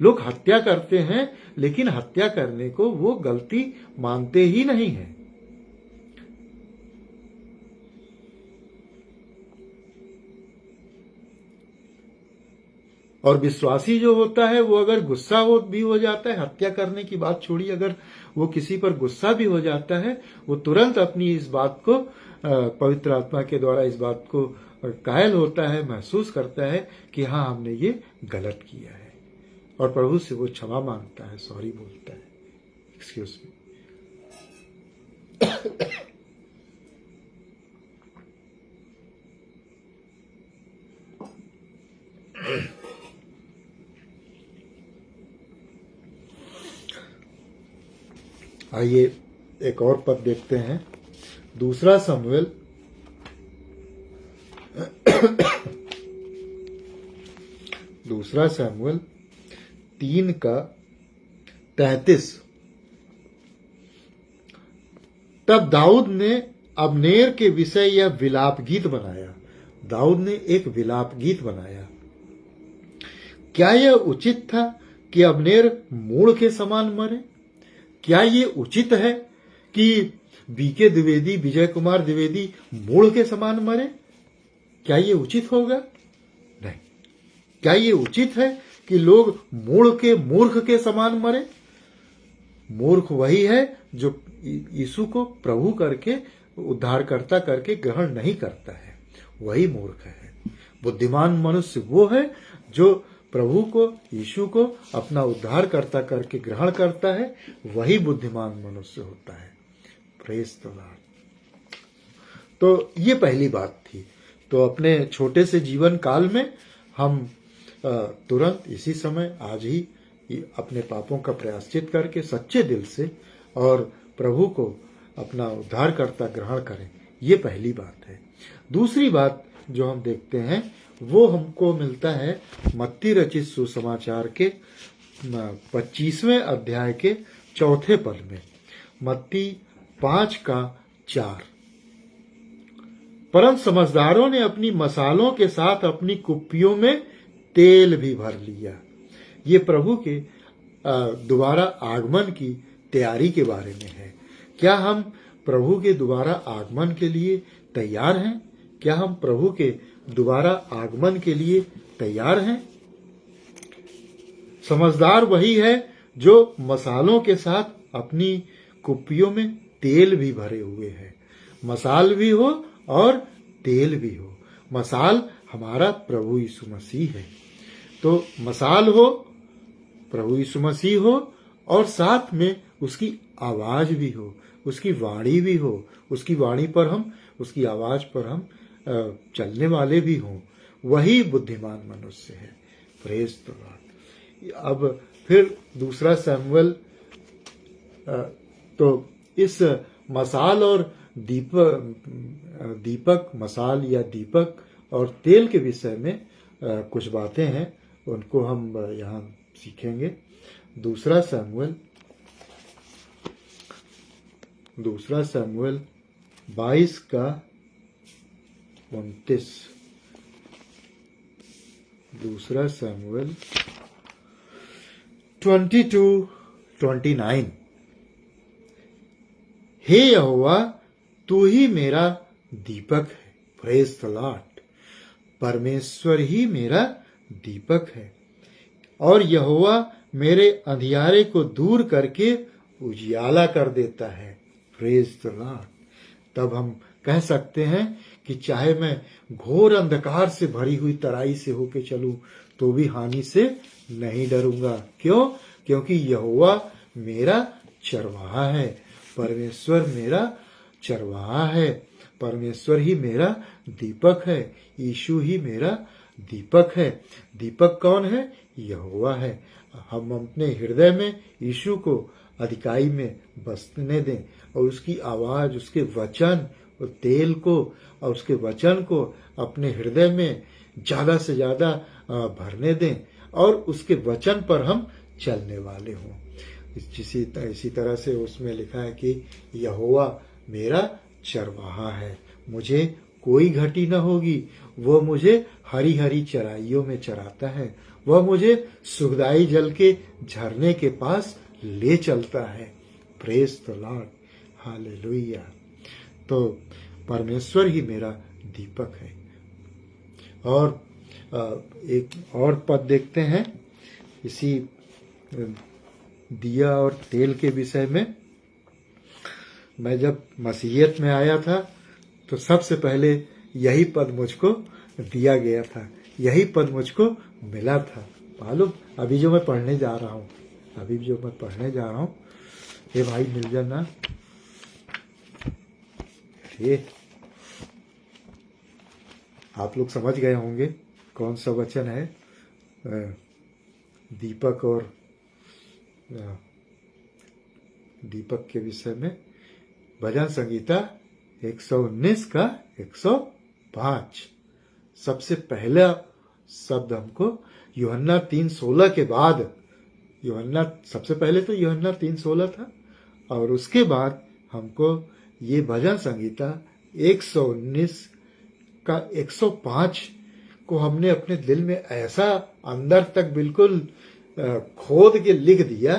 लोग हत्या करते हैं, लेकिन हत्या करने को वो गलती मानते ही नहीं है। और विश्वासी जो होता है वो अगर गुस्सा भी हो जाता है, हत्या करने की बात छोड़ी, अगर वो किसी पर गुस्सा भी हो जाता है, वो तुरंत अपनी इस बात को पवित्र आत्मा के द्वारा इस बात को कायल होता है, महसूस करता है कि हाँ, हमने ये गलत किया है, और प्रभु से वो क्षमा मांगता है, सॉरी बोलता है, एक्सक्यूज मी। आइए एक और पद देखते हैं, 2 शमूएल 3:33। तब दाऊद ने अब्नेर के विषय यह विलाप गीत बनाया। दाऊद ने एक विलाप गीत बनाया क्या यह उचित था कि अब्नेर मूढ़ के समान मरे? क्या ये उचित है कि बीके द्विवेदी, विजय कुमार द्विवेदी मूढ़ के समान मरे? क्या ये उचित होगा? नहीं। क्या ये उचित है कि लोग मूढ़ के मूर्ख के समान मरे? मूर्ख वही है जो यीशु को प्रभु करके, उद्धारकर्ता करके ग्रहण नहीं करता है, वही मूर्ख है। बुद्धिमान मनुष्य वो है जो प्रभु को, यीशु को अपना उद्धारकर्ता करके ग्रहण करता है, वही बुद्धिमान मनुष्य होता है। Praise the Lord. तो ये पहली बात थी। तो अपने छोटे से जीवन काल में हम तुरंत इसी समय आज ही अपने पापों का प्रायश्चित करके सच्चे दिल से और प्रभु को अपना उद्धारकर्ता ग्रहण करें, ये पहली बात है। दूसरी बात जो हम देखते हैं वो हमको मिलता है मत्ती रचित सुसमाचार के 25वें अध्याय के 4 पद में, मत्ती 5:4। परंतु समझदारों ने अपनी मसालों के साथ अपनी कुप्पियों में तेल भी भर लिया। ये प्रभु के दोबारा आगमन की तैयारी के बारे में है। क्या हम प्रभु के दोबारा आगमन के लिए तैयार हैं? क्या हम प्रभु के दोबारा आगमन के लिए तैयार हैं? समझदार वही है जो मसालों के साथ अपनी कुप्पियों में तेल भी भरे हुए है। मसाल भी हो और तेल भी हो। मसाल हमारा प्रभु यीशु मसीह है। तो मसाल हो, प्रभु यीशु मसीह हो, और साथ में उसकी आवाज भी हो, उसकी वाणी भी हो, उसकी वाणी पर हम, उसकी आवाज पर हम चलने वाले भी हों, वही बुद्धिमान मनुष्य है। Praise the Lord. अब फिर दूसरा शमूएल, तो इस मसाल और दीपक, मसाल या दीपक और तेल के विषय में कुछ बातें हैं, उनको हम यहाँ सीखेंगे। दूसरा शमूएल 22:29। दूसरा शमूएल 22:29। हे यहोवा, तू ही मेरा दीपक है। Praise the Lord. परमेश्वर ही मेरा दीपक है और यहोवा मेरे अंधियारे को दूर करके उजियाला कर देता है। Praise the Lord. तब हम कह सकते हैं कि चाहे मैं घोर अंधकार से भरी हुई तराई से होके चलूं तो भी हानि से नहीं डरूंगा। क्यों? क्योंकि यहोवा मेरा चरवाहा है। परमेश्वर मेरा चरवाहा है। परमेश्वर ही मेरा दीपक है। यीशु ही मेरा दीपक है। दीपक कौन है? यहोवा है। हम अपने हृदय में यीशु को अधिकाई में बसने दें और उसकी आवाज, उसके वचन और तेल को और उसके वचन को अपने हृदय में ज्यादा से ज्यादा भरने दें और उसके वचन पर हम चलने वाले हों। इसी तरह से उसमें लिखा है कि यहोवा मेरा चरवाहा है, मुझे कोई घटी न होगी। वह मुझे हरी हरी चराइयों में चराता है। वह मुझे सुखदाई जल के झरने के पास ले चलता है। Praise the lord. हालेलुया। तो परमेश्वर ही मेरा दीपक है। और एक और पद देखते हैं इसी दिया और तेल के विषय में। मैं जब मसीहियत में आया था तो सबसे पहले यही पद मुझको दिया गया था, यही पद मुझको मिला था। मालूम, अभी जो मैं पढ़ने जा रहा हूँ, ये भाई मिल जाना। ये आप लोग समझ गए होंगे कौन सा वचन है। दीपक और दीपक के विषय में भजन संगीता 119 का 105। सबसे पहला शब्द हमको यूहन्ना 3:16 के बाद, सबसे पहले तो यूहन्ना 3:16 था और उसके बाद हमको ये भजन संगीता 119 का 105 को हमने अपने दिल में ऐसा अंदर तक बिल्कुल खोद के लिख गया।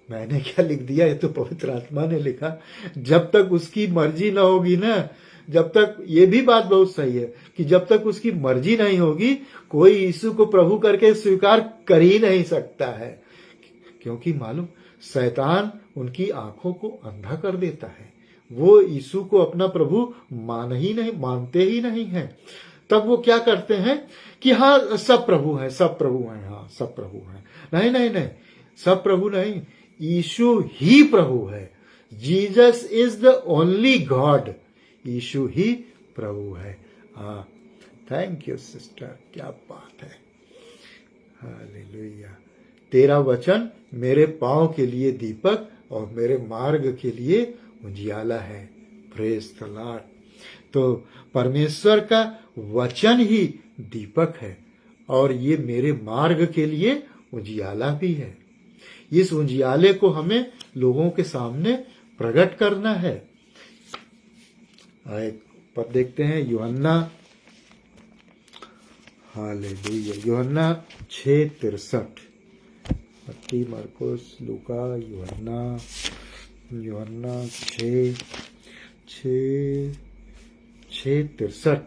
मैंने क्या लिख दिया, ये तो पवित्र आत्मा ने लिखा। जब तक उसकी मर्जी ना होगी ना, जब तक, ये भी बात बहुत सही है कि जब तक उसकी मर्जी नहीं होगी कोई यीशु को प्रभु करके स्वीकार कर ही नहीं सकता है। क्योंकि मालूम, शैतान उनकी आंखों को अंधा कर देता है। वो यीशु को अपना प्रभु मानते ही नहीं है। तब वो क्या करते हैं कि हाँ सब प्रभु हैं, सब प्रभु हैं, हाँ सब प्रभु हैं। नहीं नहीं नहीं, सब प्रभु नहीं, यीशु ही प्रभु है। Jesus is the only God. यीशु ही प्रभु है। हाँ, थैंक यू सिस्टर, क्या बात है। हालेलुया। तेरा वचन मेरे पांव के लिए दीपक और मेरे मार्ग के लिए उजियाला है। Praise the Lord. तो परमेश्वर का वचन ही दीपक है और ये मेरे मार्ग के लिए उजियाला भी है। इस उजियाले को हमें लोगों के सामने प्रकट करना है। एक पद देखते हैं, यूहन्ना, हालेलुया, यूहन्ना 6:63। मत्ती, मरकुस, लूका, यूहन्ना 6:63।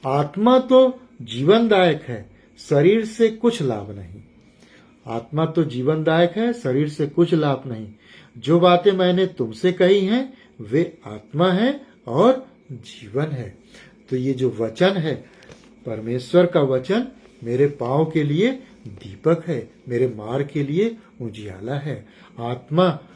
आत्मा तो जीवनदायक है, शरीर से कुछ लाभ नहीं। आत्मा तो जीवनदायक है, शरीर से कुछ लाभ नहीं। जो बातें मैंने तुमसे कही हैं वे आत्मा है और जीवन है। तो ये जो वचन है, परमेश्वर का वचन मेरे पांव के लिए दीपक है, मेरे मार्ग के लिए उजियाला है। आत्मा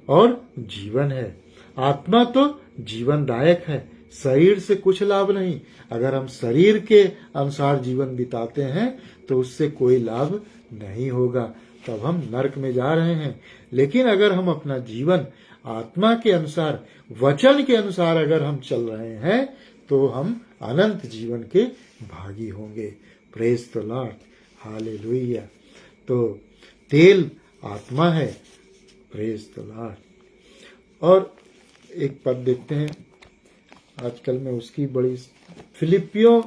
और जीवन है। आत्मा तो जीवनदायक है, शरीर से कुछ लाभ नहीं। अगर हम शरीर के अनुसार जीवन बिताते हैं तो उससे कोई लाभ नहीं होगा, तब हम नरक में जा रहे हैं। लेकिन अगर हम अपना जीवन आत्मा के अनुसार, वचन के अनुसार अगर हम चल रहे हैं तो हम अनंत जीवन के भागी होंगे। Praise the lord, hallelujah. तो तेल आत्मा है। Praise the Lord. और एक पद देखते हैं, आजकल में उसकी बड़ी, फिलिपियों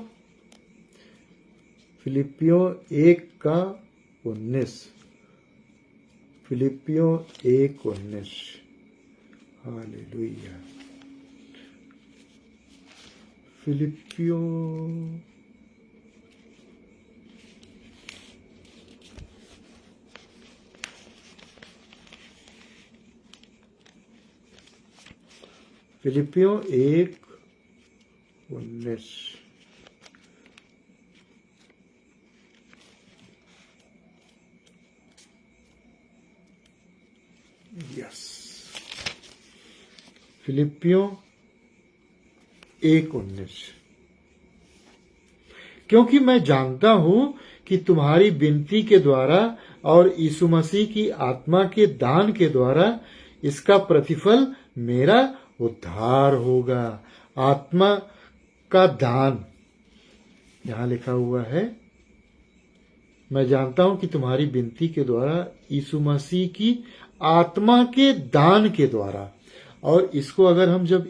1:19। फिलिपियों 1:19। हालेलुया। फिलिपियों फिलिपियों 1:19। यस, फिलिपियों 1:19। क्योंकि मैं जानता हूं कि तुम्हारी विनती के द्वारा और यीशु मसीह की आत्मा के दान के द्वारा इसका प्रतिफल मेरा उद्धार होगा। आत्मा का दान यहां लिखा हुआ है। मैं जानता हूं कि तुम्हारी विनती के द्वारा यीशु मसीह की आत्मा के दान के द्वारा, और इसको अगर हम जब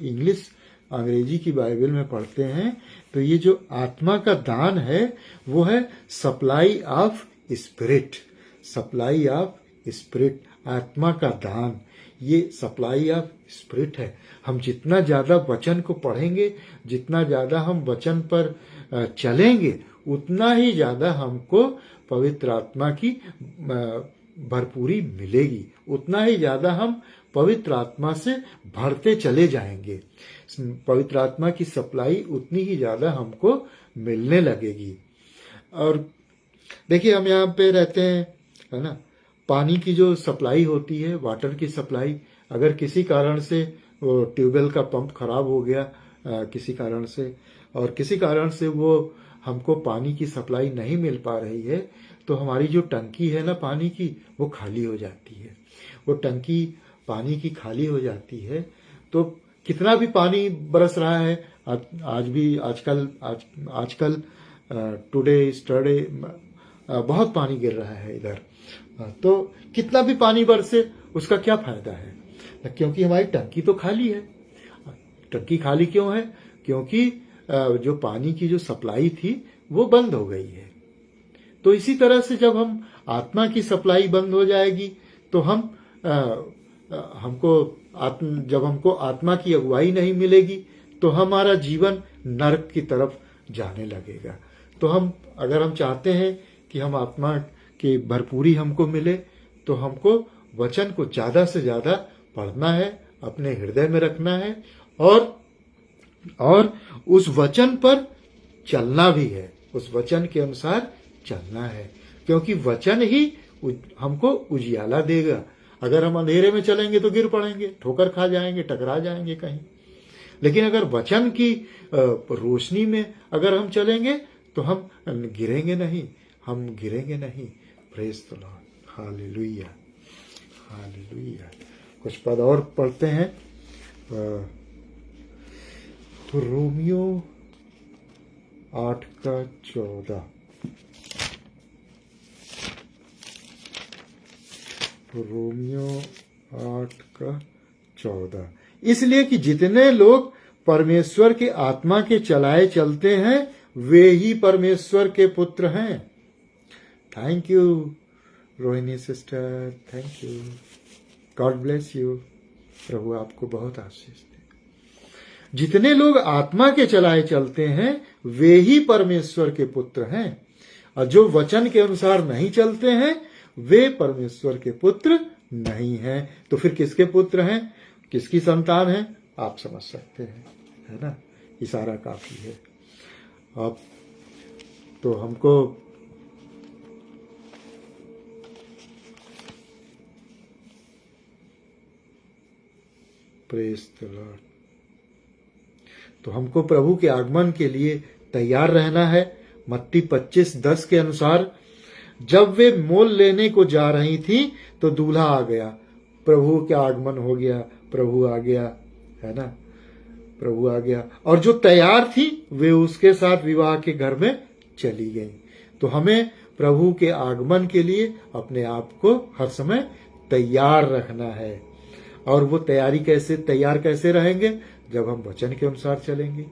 अंग्रेजी की बाइबल में पढ़ते हैं तो ये जो आत्मा का दान है वो है supply of spirit. Supply of spirit, आत्मा का दान, ये सप्लाई ऑफ स्पिरिट है। हम जितना ज्यादा वचन को पढ़ेंगे, जितना ज्यादा हम वचन पर चलेंगे, उतना ही ज्यादा हमको पवित्र आत्मा की भरपूरी मिलेगी, उतना ही ज्यादा हम पवित्र आत्मा से भरते चले जाएंगे। पवित्र आत्मा की सप्लाई उतनी ही ज्यादा हमको मिलने लगेगी। और देखिए, हम यहाँ पे रहते हैं, है ना, पानी की जो सप्लाई होती है, वाटर की सप्लाई, अगर किसी कारण से वो ट्यूबवेल का पंप खराब हो गया किसी कारण से, और किसी कारण से वो हमको पानी की सप्लाई नहीं मिल पा रही है, तो हमारी जो टंकी है ना पानी की, वो खाली हो जाती है। वो टंकी पानी की खाली हो जाती है तो कितना भी पानी बरस रहा है, आजकल टुडे स्टरडे बहुत पानी गिर रहा है इधर, तो कितना भी पानी बरसे उसका क्या फायदा है। क्योंकि हमारी टंकी तो खाली है। टंकी खाली क्यों है? क्योंकि जो पानी की जो सप्लाई थी वो बंद हो गई है। तो इसी तरह से जब हम आत्मा की सप्लाई बंद हो जाएगी तो जब हमको आत्मा की अगुवाई नहीं मिलेगी तो हमारा जीवन नरक की तरफ जाने लगेगा। तो अगर हम चाहते हैं कि हम आत्मा की भरपूरी हमको मिले तो हमको वचन को ज्यादा से ज्यादा पढ़ना है, अपने हृदय में रखना है और उस वचन पर चलना भी है, उस वचन के अनुसार चलना है, क्योंकि वचन ही हमको उजियाला देगा। अगर हम अंधेरे में चलेंगे तो गिर पड़ेंगे, ठोकर खा जाएंगे, टकरा जाएंगे कहीं। लेकिन अगर वचन की रोशनी में अगर हम चलेंगे तो हम गिरेंगे नहीं, praise the lord, hallelujah, hallelujah. कुछ पद और पढ़ते हैं। तो रोमियो 8:14, रोमियो 8:14, इसलिए कि जितने लोग परमेश्वर के आत्मा के चलाए चलते हैं वे ही परमेश्वर के पुत्र हैं। Thank you Rohini sister, thank you, God bless you, प्रभु आपको बहुत आशीष दे। जितने लोग आत्मा के चलाए चलते हैं वे ही परमेश्वर के पुत्र हैं, और जो वचन के अनुसार नहीं चलते हैं वे परमेश्वर के पुत्र नहीं हैं। तो फिर किसके पुत्र हैं, किसकी संतान है? आप समझ सकते हैं, है ना? इशारा काफी है। अब तो हमको प्रेज द लॉर्ड, तो हमको प्रभु के आगमन के लिए तैयार रहना है। मत्ती 25:10 के अनुसार जब वे मोल लेने को जा रही थी तो दूल्हा आ गया, प्रभु का आगमन हो गया, प्रभु आ गया, है ना? प्रभु आ गया, और जो तैयार थी वे उसके साथ विवाह के घर में चली गई। तो हमें प्रभु के आगमन के लिए अपने आप को हर समय तैयार रखना है। और वो तैयार कैसे रहेंगे? जब हम वचन के अनुसार चलेंगे।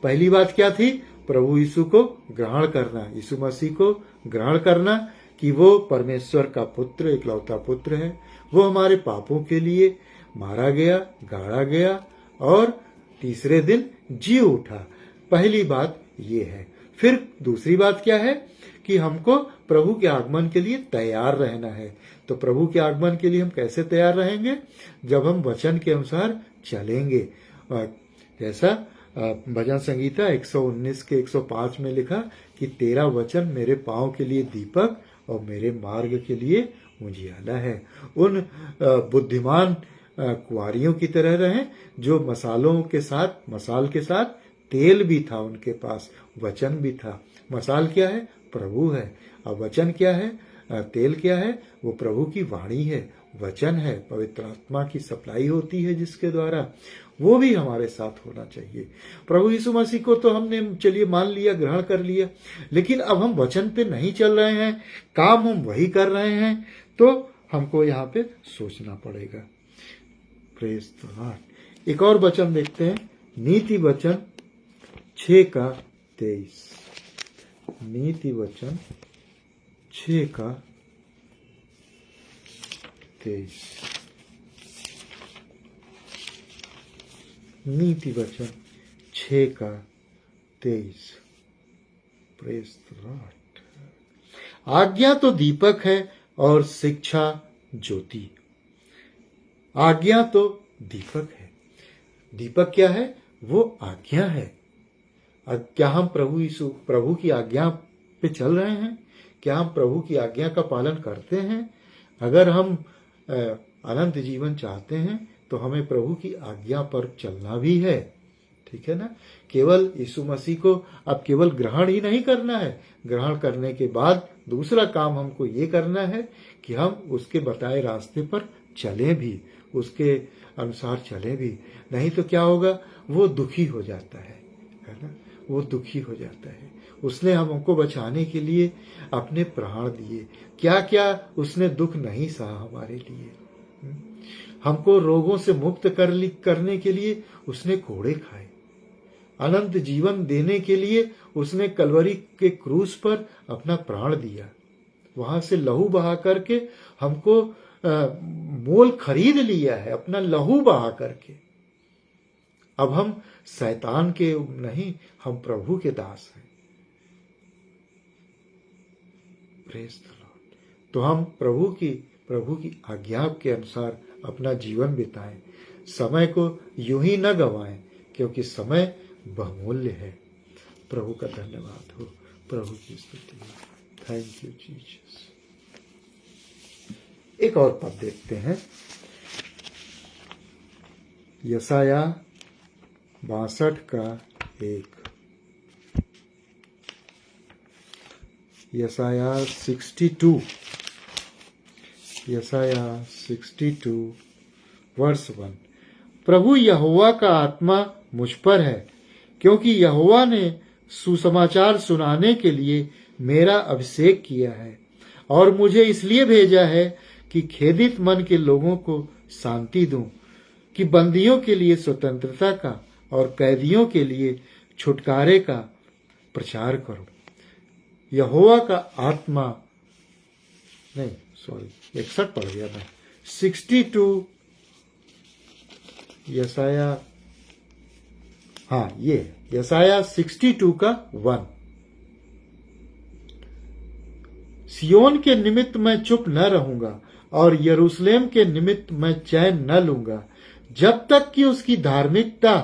पहली बात क्या थी? प्रभु यीशु को ग्रहण करना, यीशु मसीह को ग्रहण करना कि वो परमेश्वर का पुत्र, इकलौता पुत्र है। वो हमारे पापों के लिए मारा गया, गाड़ा गया और तीसरे दिन जी उठा। पहली बात ये है। फिर दूसरी बात क्या है कि हमको प्रभु के आगमन के लिए तैयार रहना है। तो प्रभु के आगमन के लिए हम कैसे तैयार रहेंगे? जब हम वचन के अनुसार चलेंगे। जैसा भजन संगीता 119 के 105 में लिखा कि तेरा वचन मेरे पांव के लिए दीपक और मेरे मार्ग के लिए उजियाला है। उन बुद्धिमान कुंवारियों की तरह रहें जो मसाल के साथ तेल भी था उनके पास, वचन भी था। मसाल क्या है? प्रभु है। और वचन क्या है? तेल क्या है? वो प्रभु की वाणी है, वचन है, पवित्र आत्मा की सप्लाई होती है जिसके द्वारा। वो भी हमारे साथ होना चाहिए। प्रभु यीशु मसीह को तो हमने चलिए मान लिया, ग्रहण कर लिया, लेकिन अब हम वचन पे नहीं चल रहे हैं, काम हम वही कर रहे हैं, तो हमको यहाँ पे सोचना पड़ेगा। Praise the Lord. एक और वचन देखते हैं, नीति वचन 6:23। नीति वचन 6:23। नीति वचन 6:23। Praise the Lord. आज्ञा तो दीपक है और शिक्षा ज्योति। आज्ञा तो दीपक है। दीपक क्या है? वो आज्ञा है। क्या हम प्रभु की आज्ञा पे चल रहे हैं? क्या हम प्रभु की आज्ञा का पालन करते हैं? अगर हम अनंत जीवन चाहते हैं तो हमें प्रभु की आज्ञा पर चलना भी है, ठीक है ना? केवल यीशु मसीह को अब केवल ग्रहण ही नहीं करना है, ग्रहण करने के बाद दूसरा काम हमको ये करना है कि हम उसके बताए रास्ते पर चलें भी, उसके अनुसार चलें भी। नहीं तो क्या होगा? वो दुखी हो जाता है ना? वो दुखी हो जाता है। उसने हमको बचाने के लिए अपने प्राण दिए, क्या क्या उसने दुख नहीं सहा हमारे लिए। हमको रोगों से मुक्त करने के लिए उसने कोड़े खाए। अनंत जीवन देने के लिए उसने कलवरी के क्रूस पर अपना प्राण दिया। वहां से लहू बहा करके हमको मोल खरीद लिया है, अपना लहू बहा करके। अब हम शैतान के नहीं, हम प्रभु के दास हैं। Praise the Lord. तो हम प्रभु की आज्ञा के अनुसार अपना जीवन बिताएं। समय को यूं ही न गवाएं, क्योंकि समय बहुमूल्य है। प्रभु का धन्यवाद हो, प्रभु की स्तुति हो। Thank you Jesus. एक और पद देखते हैं, यशाया 62 का 1। यशाया 62 वर्ष 1। प्रभु यहोवा का आत्मा मुझ पर है, क्योंकि यहोवा ने सुसमाचार सुनाने के लिए मेरा अभिषेक किया है, और मुझे इसलिए भेजा है कि खेदित मन के लोगों को शांति दूं, कि बंदियों के लिए स्वतंत्रता का और कैदियों के लिए छुटकारे का प्रचार करूं। यहोवा का आत्मा, नहीं सॉरी 61 पढ़ गया मैं, 62 यशाया, हाँ ये यशाया 62 का 1। सियोन के निमित्त मैं चुप न रहूंगा और यरूशलेम के निमित्त मैं चैन न लूंगा, जब तक कि उसकी धार्मिकता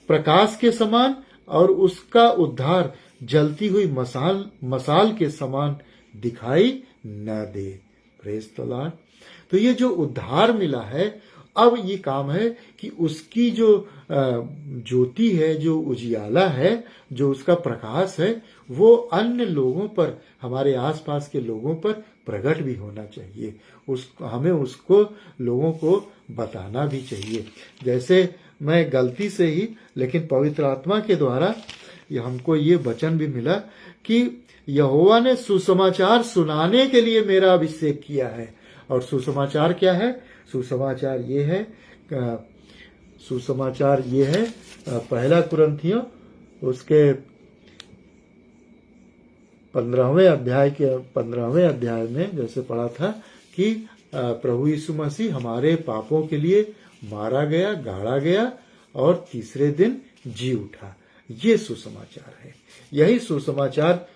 प्रकाश के समान और उसका उद्धार जलती हुई मसाल के समान दिखाई न दे। Praise the Lord. तो ये जो उद्धार मिला है, अब ये काम है कि उसकी जो ज्योति है, जो उजियाला है, जो उसका प्रकाश है, वो अन्य लोगों पर, हमारे आसपास के लोगों पर प्रकट भी होना चाहिए। हमें उसको लोगों को बताना भी चाहिए। जैसे मैं गलती से ही, लेकिन पवित्र आत्मा के द्वारा हमको ये वचन भी मिला कि यहोवा ने सुसमाचार सुनाने के लिए मेरा अभिषेक किया है। और सुसमाचार क्या है? सुसमाचार ये है पहला कुरिन्थियों उसके 15वें अध्याय में जैसे पढ़ा था कि प्रभु यीशु मसीह हमारे पापों के लिए मारा गया, गाड़ा गया और तीसरे दिन जी उठा। ये सुसमाचार है। यही सुसमाचार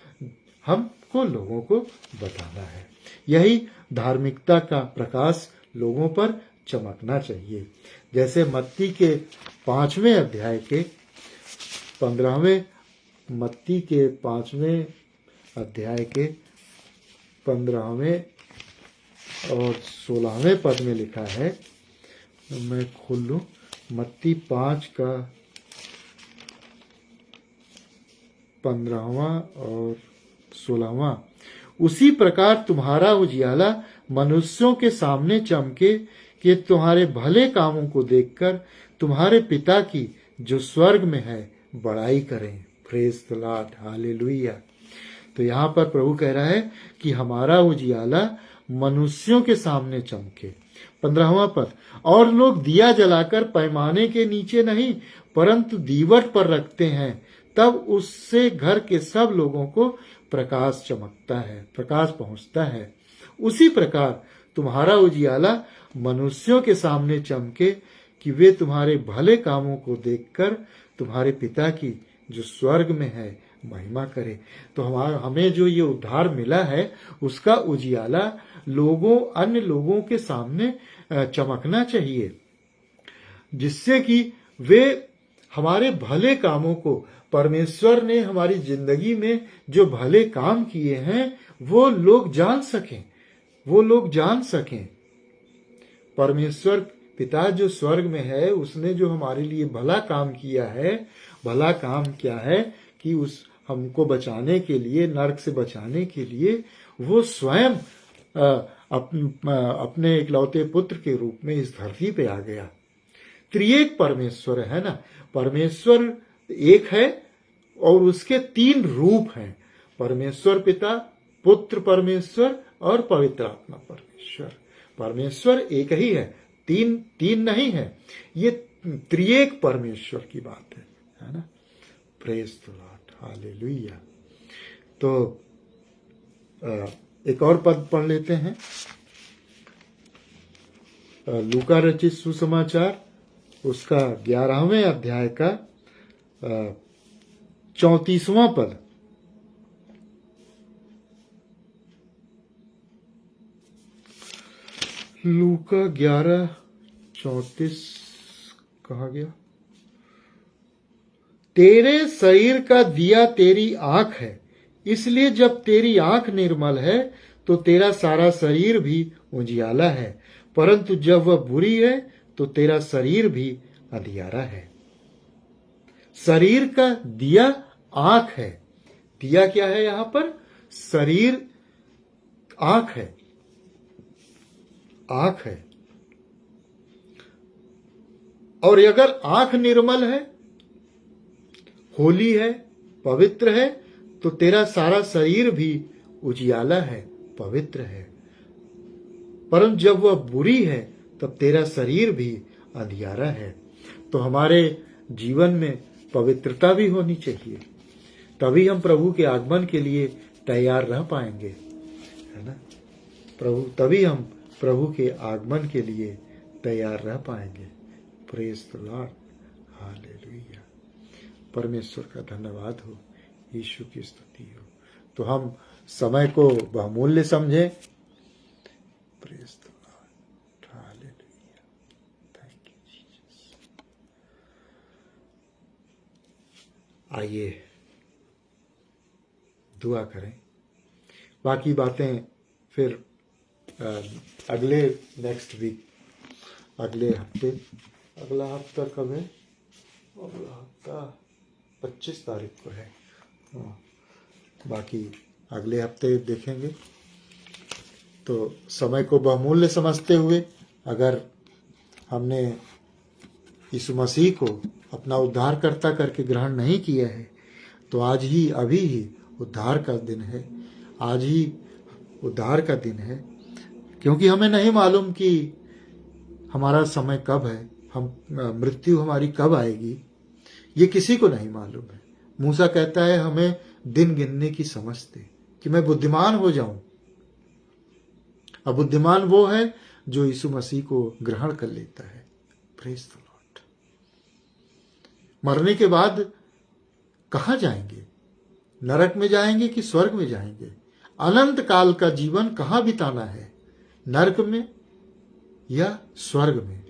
हमको लोगों को बताना है। यही धार्मिकता का प्रकाश लोगों पर चमकना चाहिए। जैसे मत्ती के 5वें अध्याय के 15वें अध्याय के 15वें और 16वें पद में लिखा है, मैं खोल लूं, मत्ती 5 का 15वां और 16वां। उसी प्रकार तुम्हारा उजियाला मनुष्यों के सामने चमके कि तुम्हारे भले कामों को देखकर तुम्हारे पिता की जो स्वर्ग में है बड़ाई करें। Praise the lord, hallelujah. तो यहाँ पर प्रभु कह रहा है कि हमारा उजियाला मनुष्यों के सामने चमके। 15वां पद, और लोग दिया जलाकर पैमाने के नीचे नहीं परंतु दीवट पर रखते हैं, तब उससे घर के सब लोगों को प्रकाश चमकता है, प्रकाश पहुंचता है। उसी प्रकार तुम्हारा उजियाला मनुष्यों के सामने चमके कि वे तुम्हारे भले कामों को देखकर तुम्हारे पिता की जो स्वर्ग में है महिमा करे। तो हमें जो ये उद्धार मिला है उसका उजियाला अन्य लोगों के सामने चमकना चाहिए, जिससे कि वे हमारे भले कामों को, परमेश्वर ने हमारी जिंदगी में जो भले काम किए हैं वो लोग जान सकें। परमेश्वर पिता जो स्वर्ग में है उसने जो हमारे लिए भला काम किया है, भला काम क्या है कि हमको बचाने के लिए, नरक से बचाने के लिए वो स्वयं अपने इकलौते पुत्र के रूप में इस धरती पे आ गया। त्रिएक परमेश्वर है ना, परमेश्वर एक है और उसके 3 रूप हैं, परमेश्वर पिता, पुत्र परमेश्वर और पवित्र आत्मा परमेश्वर। परमेश्वर एक ही है, तीन नहीं है, ये त्रिएक परमेश्वर की बात है ना। Praise the lord, hallelujah. तो एक और पद पढ़ लेते हैं, लूका रचित सुसमाचार उसका 11वें अध्याय का 34वां पद। लूका 11:34 कहा गया, तेरे शरीर का दिया तेरी आंख है, इसलिए जब तेरी आंख निर्मल है तो तेरा सारा शरीर भी उजियाला है, परंतु जब वह बुरी है तो तेरा शरीर भी अंधियारा है। शरीर का दिया आंख है। दिया क्या है यहां पर? शरीर आंख है, आंख है। और अगर आंख निर्मल है, होली है, पवित्र है, तो तेरा सारा शरीर भी उजियाला है, पवित्र है। परंतु जब वह बुरी है तब तेरा शरीर भी अंधियारा है। तो हमारे जीवन में पवित्रता भी होनी चाहिए, तभी हम प्रभु के आगमन के लिए तैयार रह पाएंगे, है ना। तभी हम प्रभु के आगमन के लिए तैयार रह पाएंगे। Praise the lord, hallelujah. परमेश्वर का धन्यवाद हो, यीशु की स्तुति हो। तो हम समय को बहुमूल्य समझें। Praise the lord, hallelujah, thank you Jesus. आइए दुआ करें, बाकी बातें फिर अगले नेक्स्ट वीक, अगले हफ्ते। अगला हफ्ता कब है? अगला हफ्ता 25 तारीख को है। बाकी अगले हफ्ते देखेंगे। तो समय को बहुमूल्य समझते हुए अगर हमने यीशु मसीह को अपना उद्धारकर्ता करके ग्रहण नहीं किया है तो आज ही, अभी ही उद्धार का दिन है। आज ही उद्धार का दिन है, क्योंकि हमें नहीं मालूम कि हमारा समय कब है, हम मृत्यु हमारी कब आएगी, ये किसी को नहीं मालूम है। मूसा कहता है हमें दिन गिनने की समझ दे कि मैं बुद्धिमान हो जाऊं। अब बुद्धिमान वो है जो यीशु मसीह को ग्रहण कर लेता है। Praise the Lord. मरने के बाद कहां जाएंगे? नरक में जाएंगे कि स्वर्ग में जाएंगे? अनंत काल का जीवन कहां बिताना है? नरक में या स्वर्ग में,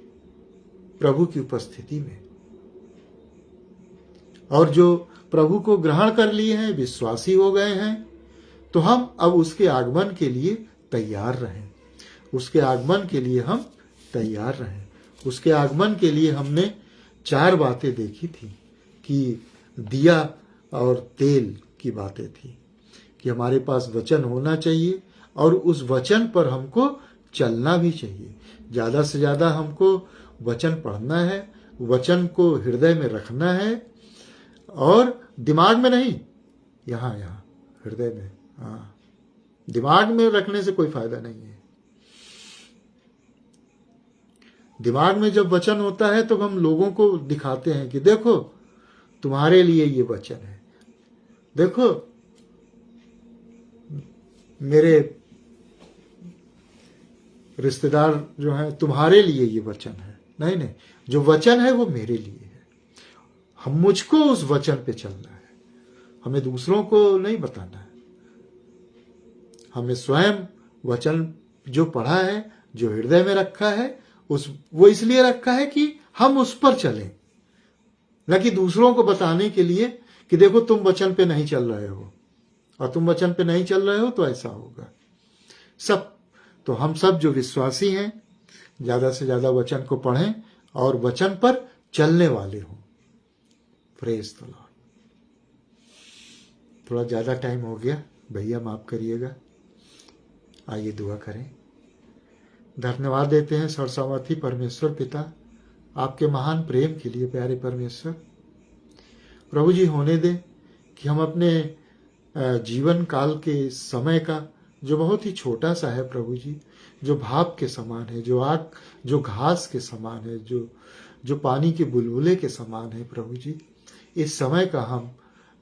प्रभु की उपस्थिति में। और जो प्रभु को ग्रहण कर लिए हैं, विश्वासी हो गए हैं, तो हम अब उसके आगमन के लिए तैयार रहें। उसके आगमन के लिए हम तैयार रहें। उसके आगमन के लिए हमने 4 बातें देखी थी कि दिया और तेल की बातें थी, कि हमारे पास वचन होना चाहिए और उस वचन पर हमको चलना भी चाहिए। ज़्यादा से ज़्यादा हमको वचन पढ़ना है, वचन को हृदय में रखना है, और दिमाग में नहीं, यहाँ हृदय में। हाँ, दिमाग में रखने से कोई फायदा नहीं है। दिमाग में जब वचन होता है तो हम लोगों को दिखाते हैं कि देखो तुम्हारे लिए ये वचन है, देखो मेरे रिश्तेदार जो हैं तुम्हारे लिए ये वचन है। नहीं, जो वचन है वो मेरे लिए है। हम मुझको उस वचन पे चलना है, हमें दूसरों को नहीं बताना है। हमें स्वयं वचन जो पढ़ा है, जो हृदय में रखा है, वो इसलिए रखा है कि हम उस पर चलें, न कि दूसरों को बताने के लिए कि देखो तुम वचन पे नहीं चल रहे हो, और तुम वचन पे नहीं चल रहे हो तो ऐसा होगा। तो हम सब जो विश्वासी हैं, ज्यादा से ज्यादा वचन को पढ़ें और वचन पर चलने वाले हों। Praise the Lord. थोड़ा ज्यादा टाइम हो गया, भैया माफ करिएगा। आइए दुआ करें। धन्यवाद देते हैं सर्वसामर्थी परमेश्वर पिता, आपके महान प्रेम के लिए। प्यारे परमेश्वर, प्रभु जी होने दें कि हम अपने जीवन काल के समय का जो बहुत ही छोटा सा है प्रभु जी, जो भाप के समान है, जो आग, जो घास के समान है, जो पानी के बुलबुले के समान है प्रभु जी। इस समय का हम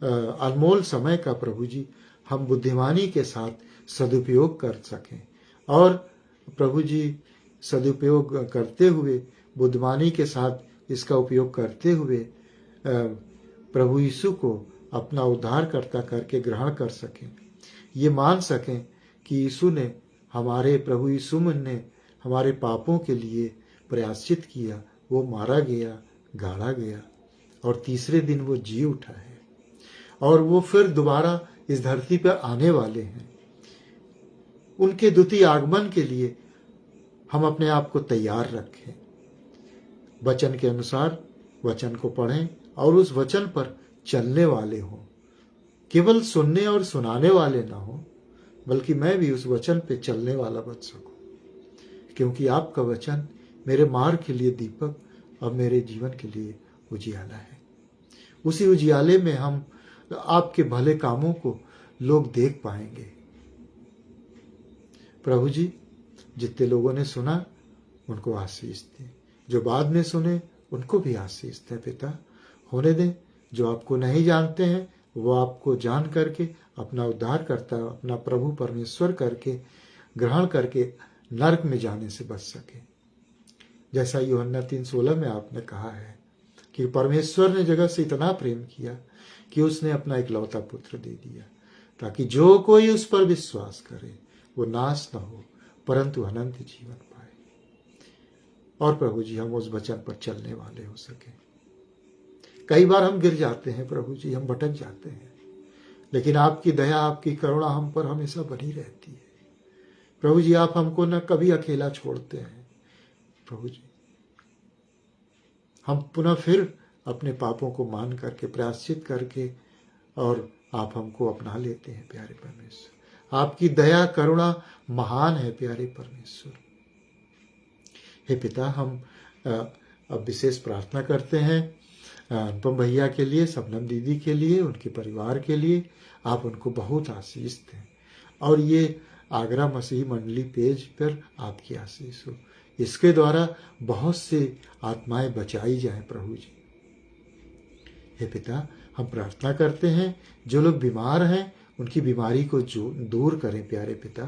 अनमोल समय का प्रभु जी हम बुद्धिमानी के साथ सदुपयोग कर सकें, और प्रभु जी सदुपयोग करते हुए, बुद्धिमानी के साथ इसका उपयोग करते हुए प्रभु यीशु को अपना उद्धारकर्ता करके ग्रहण कर सकें। ये मान सकें कि यीशु ने, हमारे प्रभु यीशु ने हमारे पापों के लिए प्रायश्चित किया, वो मारा गया, गाड़ा गया, और तीसरे दिन वो जी उठा है, और वो फिर दोबारा इस धरती पर आने वाले हैं। उनके द्वितीय आगमन के लिए हम अपने आप को तैयार रखें, वचन के अनुसार वचन को पढ़ें और उस वचन पर चलने वाले हों। केवल सुनने और सुनाने वाले ना हो, बल्कि मैं भी उस वचन पे चलने वाला बन सकूं, क्योंकि आपका वचन मेरे मार्ग के लिए दीपक और मेरे जीवन के लिए उजियाला है। उसी उजियाले में हम आपके भले कामों को लोग देख पाएंगे। प्रभु जी, जितने लोगों ने सुना उनको आशीष दें, जो बाद में सुने उनको भी आशीष दें पिता। होने दें जो आपको नहीं जानते हैं वो आपको जान करके अपना उद्धार करता, अपना प्रभु परमेश्वर करके ग्रहण करके नरक में जाने से बच सके। जैसा यूहन्ना 3:16 में आपने कहा है कि परमेश्वर ने जगत से इतना प्रेम किया कि उसने अपना इकलौता पुत्र दे दिया, ताकि जो कोई उस पर विश्वास करे वो नाश न हो परंतु अनंत जीवन पाए। और प्रभु जी, हम उस वचन पर चलने वाले हो सके। कई बार हम गिर जाते हैं प्रभु जी, हम भटक जाते हैं, लेकिन आपकी दया, आपकी करुणा हम पर हमेशा बनी रहती है। प्रभु जी, आप हमको न कभी अकेला छोड़ते हैं। प्रभु जी, हम पुनः फिर अपने पापों को मान करके, प्रायश्चित करके, और आप हमको अपना लेते हैं प्यारे परमेश्वर। आपकी दया करुणा महान है प्यारे परमेश्वर। हे पिता, हम अब विशेष प्रार्थना करते हैं अनुपम भैया के लिए, सबनम दीदी के लिए, उनके परिवार के लिए। आप उनको बहुत आशीष दें, और ये आगरा मसीही मंडली पेज पर आपकी आशीष हो। इसके द्वारा बहुत से आत्माएं बचाई जाएं प्रभु जी। हे पिता, हम प्रार्थना करते हैं जो लोग बीमार हैं उनकी बीमारी को जो दूर करें प्यारे पिता।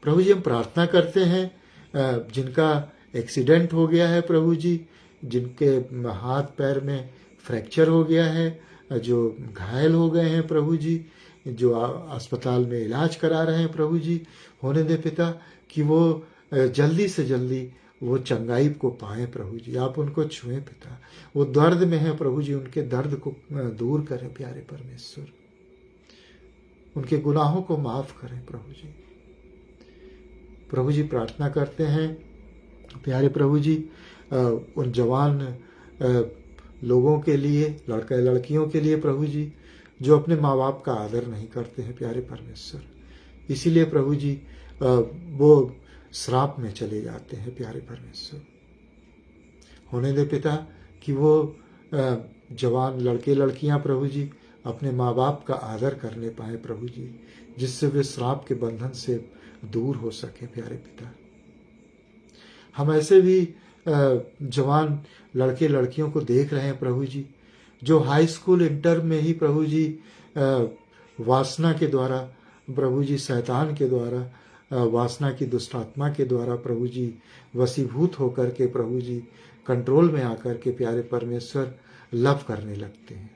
प्रभु जी, हम प्रार्थना करते हैं जिनका एक्सीडेंट हो गया है प्रभु जी, जिनके हाथ पैर में फ्रैक्चर हो गया है, जो घायल हो गए हैं प्रभु जी, जो अस्पताल में इलाज करा रहे हैं प्रभु जी, होने दे पिता कि वो जल्दी से जल्दी वो चंगाई को पाएं प्रभु जी। आप उनको छुएं पिता, वो दर्द में है प्रभु जी, उनके दर्द को दूर करें प्यारे परमेश्वर। उनके गुनाहों को माफ करें प्रभु जी। प्रभु जी, प्रार्थना करते हैं प्यारे प्रभु जी उन जवान लोगों के लिए, लड़के लड़कियों के लिए प्रभु जी, जो अपने माँ बाप का आदर नहीं करते हैं प्यारे परमेश्वर। इसीलिए प्रभु जी वो श्राप में चले जाते हैं प्यारे परमेश्वर। होने दे पिता कि वो जवान लड़के लड़कियां प्रभु जी अपने माँ बाप का आदर करने पाए प्रभु जी, जिससे वे श्राप के बंधन से दूर हो सके प्यारे पिता। हम ऐसे भी जवान लड़के लड़कियों को देख रहे हैं प्रभु जी, जो हाई स्कूल इंटर में ही प्रभु जी वासना के द्वारा प्रभु जी, शैतान के द्वारा, वासना की दुष्ट आत्मा के द्वारा प्रभु जी वशीभूत होकर के प्रभु जी कंट्रोल में आकर के प्यारे परमेश्वर लव करने लगते हैं,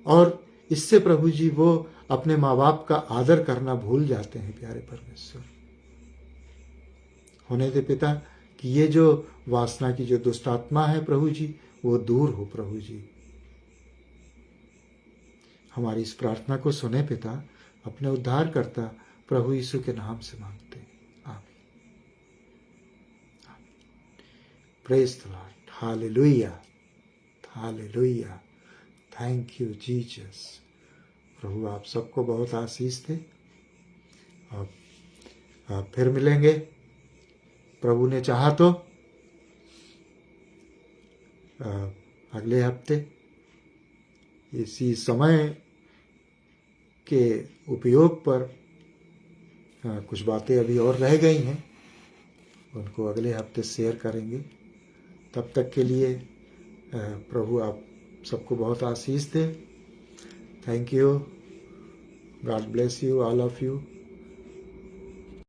और इससे प्रभु जी वो अपने माँ बाप का आदर करना भूल जाते हैं प्यारे परमेश्वर। होने दे पिता कि ये जो वासना की जो दुष्ट आत्मा है प्रभु जी, वो दूर हो प्रभु जी। हमारी इस प्रार्थना को सुने पिता, अपने उद्धारकर्ता प्रभु यीशु के नाम से मांगते हैं, आमीन। Praise the lord, hallelujah, hallelujah, thank you Jesus. प्रभु आप सबको बहुत आशीष दे। अब फिर मिलेंगे प्रभु ने चाहा तो अगले हफ्ते इसी समय के उपयोग पर कुछ बातें अभी और रह गई हैं, उनको अगले हफ्ते शेयर करेंगे। तब तक के लिए प्रभु आप सबको बहुत आशीष दे। Thank you. God bless you all of you.